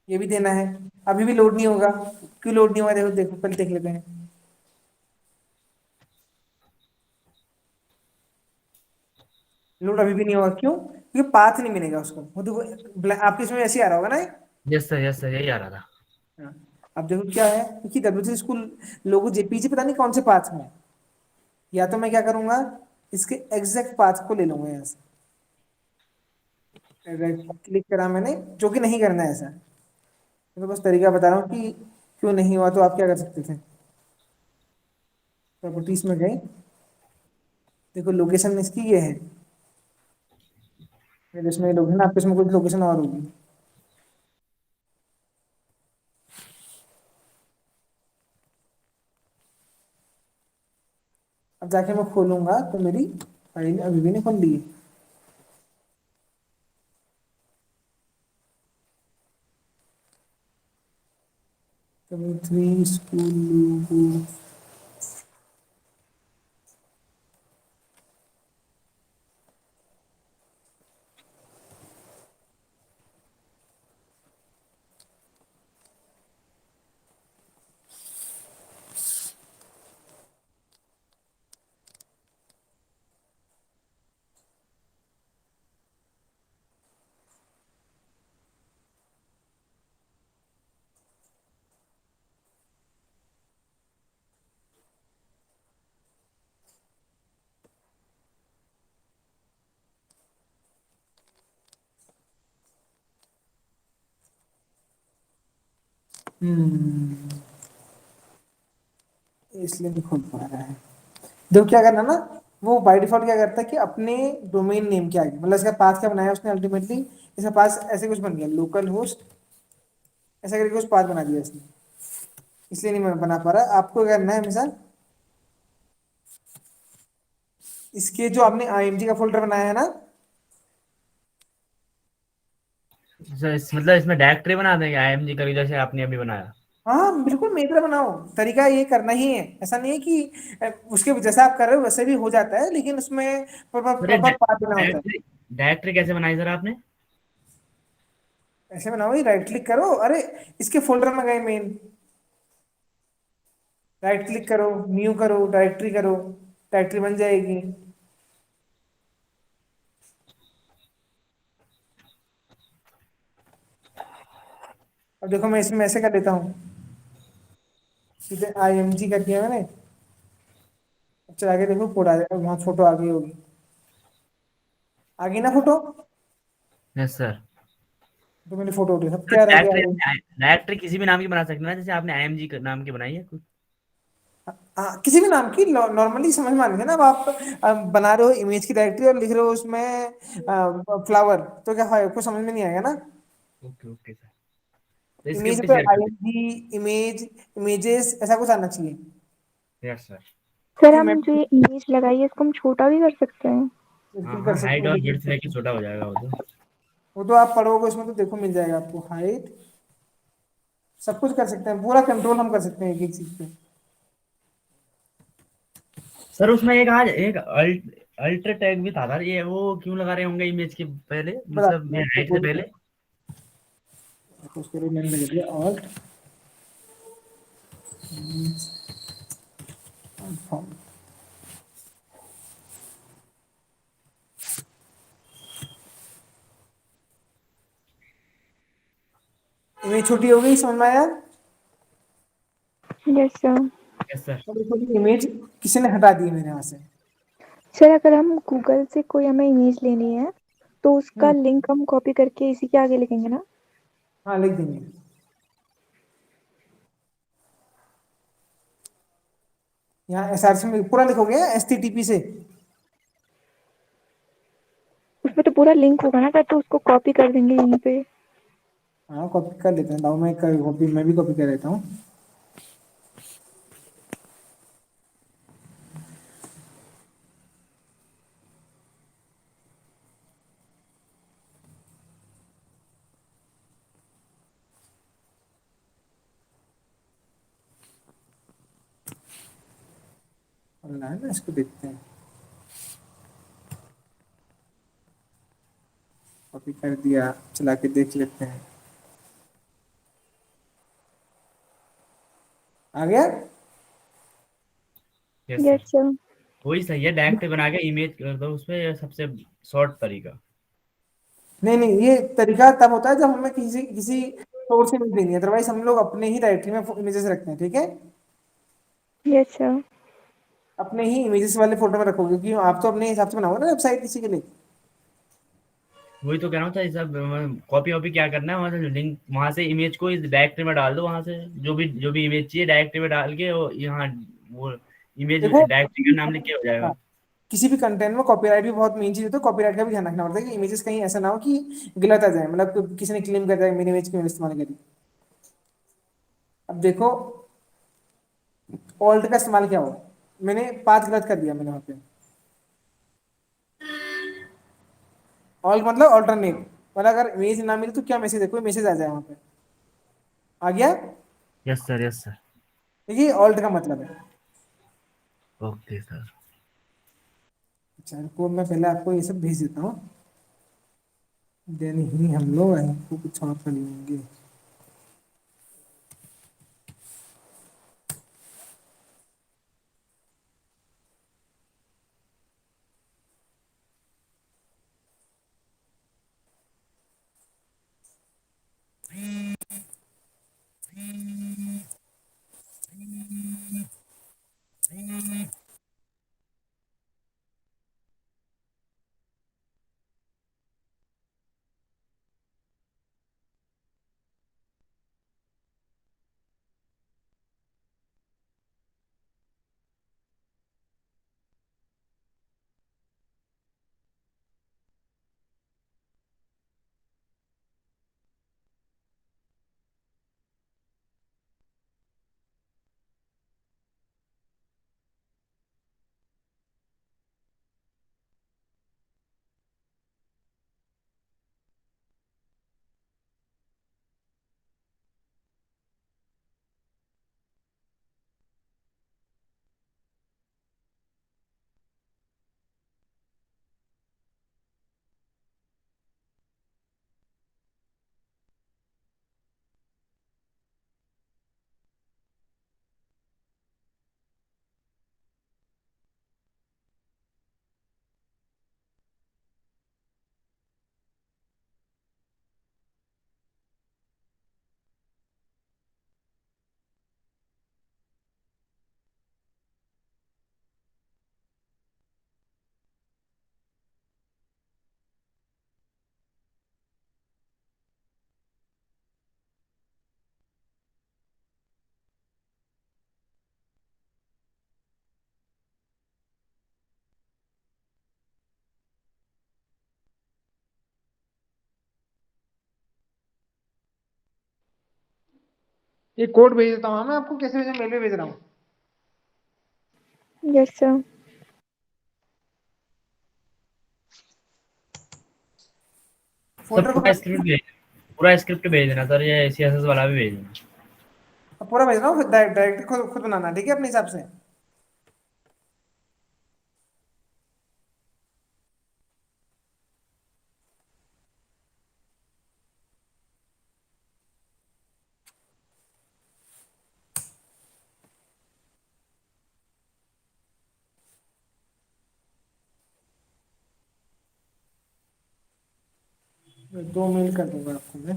ये भी देना है। अभी भी लोड नहीं होगा, क्यों लोड नहीं होगा, देखो देखो पहले देख लेते हैं। लोड अभी भी नहीं होगा, क्यों, क्योंकि पाथ नहीं मिलेगा उसको, वो देखो आपके इसमें ऐसे ही आ रहा होगा ना। यस सर, यही आ रहा था। हाँ। अब देखो क्या है, क्योंकि W3 स्कूल लोगो जेपीजी पता नहीं कौन से पाथ में है। या तो मैं क्या करूंगा, इसके एग्जैक्ट पाथ को ले लूंगा यहाँ से, क्लिक करा मैंने, जो कि नहीं करना है ऐसा। मैं तो बस तरीका बता रहा हूँ कि क्यों नहीं हुआ, तो आप क्या कर सकते थे। प्रॉपर्टीज में गए, देखो लोकेशन इसकी ये है, मेरे इसमें लोकेशन, आपके इसमें कुछ लोकेशन और होगी। अब जाके मैं खोलूंगा तो मेरी फाइल अभी भी नहीं खुल रही है। W3 स्कूल लोगो। इसलिए नहीं खोल पा रहा है। देखो क्या करना ना, वो बाय डिफॉल्ट क्या करता है कि अपने डोमेन नेम के आगे, मतलब इसका पाथ क्या बनाया उसने अल्टीमेटली, इसका पास ऐसे कुछ बन गया, लोकल होस्ट ऐसा करके कुछ पाथ बना दिया इसने, इसलिए नहीं मैं बना पा रहा। आपको क्या करना है हमेशा, इसके जो आपने आईएमजी का फोल्डर बनाया है ना, मतलब इसमें डायरेक्टरी बना देंगे आईएमजी करी जैसे आपने अभी बनाया। हाँ बिल्कुल मेरी तरह बनाओ, तरीका ये करना ही है, ऐसा नहीं है कि उसके जैसा आप कर रहे हो वैसे भी हो जाता है, लेकिन उसमें अरे प्रॉपर पाथ देना होता है। डायरेक्टरी डायरेक्टरी कैसे बनाई सर आपने? ऐसे बनाओ, ही राइट क्लिक करो, अरे इसके फोल्डर में गए मेन, राइट क्लिक करो, न्यू करो, डायरेक्टरी करो, डायरेक्टरी बन जाएगी। अब देखो मैं इसमें ऐसे कर देता हूँ, सीधे आईएमजी कर दिया मैंने। अब चला के देखो कोड आ जाएगा, वहाँ फोटो आ गई होगी, आ गई ना फोटो, यस सर। तो मैंने फोटो उठी, सब तो क्या रह गया। डायरेक्टरी किसी भी नाम की बना सकते हैं ना, जैसे आपने आईएमजी नाम की बनाई है कुछ। हाँ किसी भी नाम की, नॉर्मली समझ में आ रही है ना। अब आप बना रहे हो इमेज की डायरेक्टरी और लिख रहे हो उसमें फ्लावर, तो क्या है, आपको समझ में नहीं आएगा ना। Okay okay sir. तो इमेज स्क्रिप्ट पे शेयर कर दें। आईएनजी, इमेज, इमेजेस ऐसा कुछ आना चाहिए। Yes sir. सर ठीक, हम मैं जो ये इमेज लगाई है इसको हम छोटा भी कर सकते हैं? हाँ बिल्कुल कर हाँ, सकते हाइट हैं, और बिल्कुल विड्थ कर लेके सकते हैं। छोटा हो जाएगा वो तो। वो तो आप पढ़ोगे उसमें तो देखो मिल जाएगा आपको, हाइट सब कुछ कर सकते हैं, पूरा कंट्रोल हम कर सकते हैं एक एक चीज पे। सर उसमें एक आज एक अल्टर टैग भी था सर, ये वो क्यों लगा रहे होंगे इमेज के पहले, मतलब बताते ये हैं हाइट से आपको, पहले? तो उसके लिए मैंने लिख दिया ऑल्ट फॉर्म। इमेज छोटी हो गई, समझ में आया। Yes sir. Yes sir. छोटी छोटी इमेज किसी ने हटा दी है मेरे यहाँ से। सर अगर हम गूगल से कोई हमें इमेज लेनी है तो उसका हम्म, लिंक हम कॉपी करके इसी के आगे लिखेंगे ना? हाँ लिख देंगे। यहाँ एसआरसी में पूरा लिखोगे एचटीटीपी से। उसमें तो पूरा लिंक होगा ना सर, तो उसको कॉपी कर देंगे यहीं पे। हाँ कॉपी कर लेते हैं, लाओ मैं कॉपी, मैं भी कॉपी कर लेता हूँ। ऑनलाइन है ना, इसको देखते हैं, कॉपी कर दिया, चला के देख लेते हैं, आ गया। Yes yes sir. सर। वही सही है, डायरेक्टरी बना के इमेज कर दो उसमें, ये सबसे शॉर्ट तरीका। नहीं नहीं, ये तरीका तब होता है जब हमें किसी किसी सोर्स से इमेज देनी है, अदरवाइज हम लोग अपने ही डायरेक्टरी में इमेजेस रखते हैं, ठीक है। Yes sir. अपने ही इमेजेस वाले फोल्डर में रखोगे, क्योंकि आप तो अपने हिसाब से बनाओगे ना वेबसाइट किसी के लिए। वही तो कह रहा हूँ सर, सब कॉपी वॉपी क्या करना है, वहां से लिंक, वहां से इमेज को इस डायरेक्टरी में डाल दो, वहां से जो भी इमेज चाहिए डायरेक्टरी में डाल के, और यहाँ वो इमेज देखो डायरेक्टरी का नाम लिख के हो हाँ, जाएगा। किसी भी कंटेंट में कॉपीराइट भी बहुत मेन चीज है, तो कॉपीराइट का भी ध्यान रखना पड़ता है कि इमेजेस कहीं ऐसा ना हो कि गलत आ जाए, मतलब किसी ने क्लेम कर दिया मेरी इमेज क्यों इस्तेमाल करी। अब देखो ऑल्ट का इस्तेमाल क्या हुआ, मैंने पाथ गलत कर दिया मैंने वहां पे। ऑल्ट मतलब ऑल्टरनेट, मतलब अगर इमेज ना मिले तो क्या मैसेज, देखो मैसेज आ जाए वहां पे, आ गया। Yes sir yes sir. देखिए ऑल्ट का मतलब है। Okay sir. अच्छा को मैं पहले आपको ये सब भेज देता हूँ, देन ही हम लोग आपको कुछ और कर लेंगे। ये कोड भेज देता हूँ मैं आपको, कैसे भेजा, मेल पे भेज रहा हूँ। Yes sir. सर फोल्डर को पूरा स्क्रिप्ट भेज देना सर, ये सीएसएस वाला भी भेज देना। पूरा भेज रहा हूँ, डायरेक्ट खुद बनाना, ठीक है, अपने हिसाब से। दो मेल कर दूंगा आपको मैं।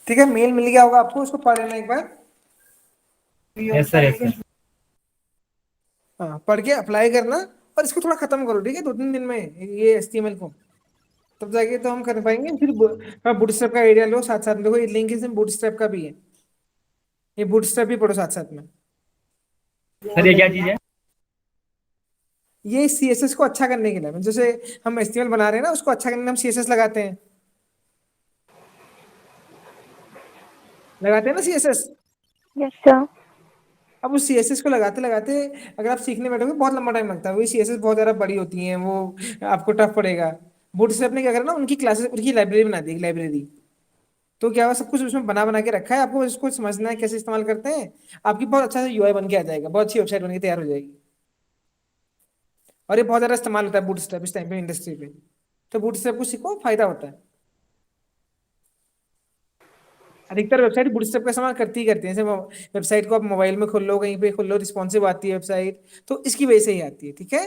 ठीक है, मेल मिल गया होगा आपको, उसको पढ़ लेना एक बार। Yes sir, yes sir. हाँ, पढ़ के अप्लाई करना, और इसको थोड़ा खत्म करो, ठीक है, 2-3 दिन में ये एचटीएमएल को, तब जाके तो हम कर पाएंगे। फिर बूटस्ट्रैप का आइडिया लो साथ साथ में, देखो ये लिंक इसमें बूटस्ट्रैप का भी है, ये बूटस्ट्रैप भी पढ़ो साथ साथ में। सर ये क्या चीज है? ये सीएसएस को अच्छा करने के लिए, जैसे हम एचटीएमएल बना रहे हैं ना, उसको अच्छा करने में हम सीएसएस लगाते हैं, लगाते हैं ना सीएसएस। Yes sir. अब उस सीएसएस को लगाते लगाते अगर आप सीखने बैठोगे बहुत लंबा टाइम लगता है, वही सीएसएस बहुत ज्यादा बड़ी होती हैं, वो आपको टफ पड़ेगा। बूटस्ट्रैप ने क्या करा ना, उनकी क्लासेस, उनकी लाइब्रेरी बना दी, लाइब्रेरी। तो क्या हुआ, सब कुछ उसमें बना बना के रखा है, आपको इसको समझना है कैसे इस्तेमाल करते हैं, आपकी बहुत अच्छा से यूआई बन के आ जाएगा, बहुत अच्छी वेबसाइट बन के तैयार हो जाएगी। और ये बहुत ज्यादा इस्तेमाल होता है बूटस्ट्रैप इस टाइम पे इंडस्ट्री पे, तो बूटस्ट्रैप को सीखो, फायदा होता है। अधिकतर वेबसाइट बूटस्ट्रैप का इस्तेमाल करती ही करती है, जैसे वेबसाइट को आप मोबाइल में खोल लो, कहीं पे खोल लो, रिस्पॉन्सिव आती है वेबसाइट, तो इसकी वजह से ही आती है, ठीक है।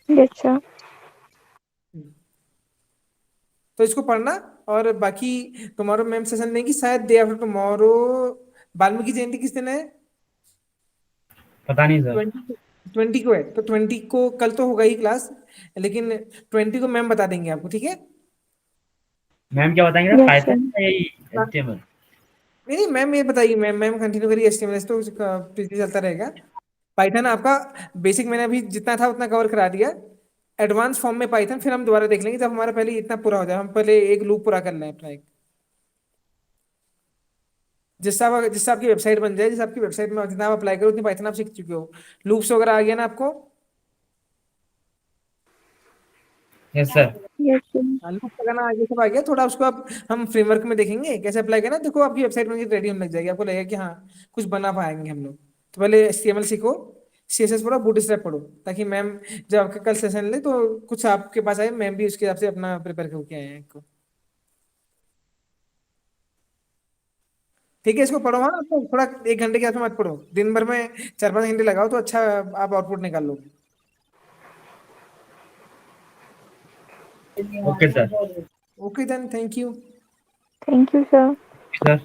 Yes sir. तो इसको पढ़ना, और बाकी टुमारो मैम सेशन देंगी शायद, डे आफ्टर टुमारो। वाल्मीकि जयंती किस दिन है? पता नहीं सर। 20 को है, तो 20 को कल तो होगा ही क्लास, लेकिन 20 को मैम बता देंगे आपको, ठीक है। मैम क्या बताएंगे सर, यस पाइथन सर। या यही एचटीएमएल? नहीं नहीं, मैम ये बताइए, मैम कंटिन्यू करिए, एचटीएमएल तो पीछे चलता रहेगा। पाइथन आपका बेसिक मैंने अभी जितना था उतना कवर करा दिया, एडवांस फॉर्म में पाइथन फिर हम दोबारा देख लेंगे जब हमारा पहले इतना पूरा हो जाए, हम पहले एक लूप पूरा कर लें अपना एक, जिससे आपकी वेबसाइट बन जाए, जिससे आपकी वेबसाइट में जितना आप अप्लाई करो उतनी पाइथन आप सीख चुके हो। लूप्स वगैरह आ गया ना आपको? Yes sir. Yes sir. Loop लगाना आ गया, सब आ गया, थोड़ा उसको आप हम फ्रेमवर्क में देखेंगे कैसे अप्लाई करना, देखो आपकी वेबसाइट बन के रेडी होने लग जाएगी, आपको लगेगा कि हाँ कुछ बना पाएंगे हम लोग। तो पहले एचटीएमएल सीखो, सीएसएस पढ़ो, बूटस्ट्रैप पढ़ो, ताकि मैम जब आपका कल सेशन ले तो कुछ आपके पास आए, मैम भी उसके हिसाब से अपना प्रिपेयर करके आए हैं आपको। ठीक है, इसको पढ़ो, हाँ तो थोड़ा 1 घंटे के आसपास मत पढ़ो, दिन भर में 4-5 घंटे लगाओ तो अच्छा आप आउटपुट निकाल लो। Okay sir. Okay then, thank you. Thank you sir. Sir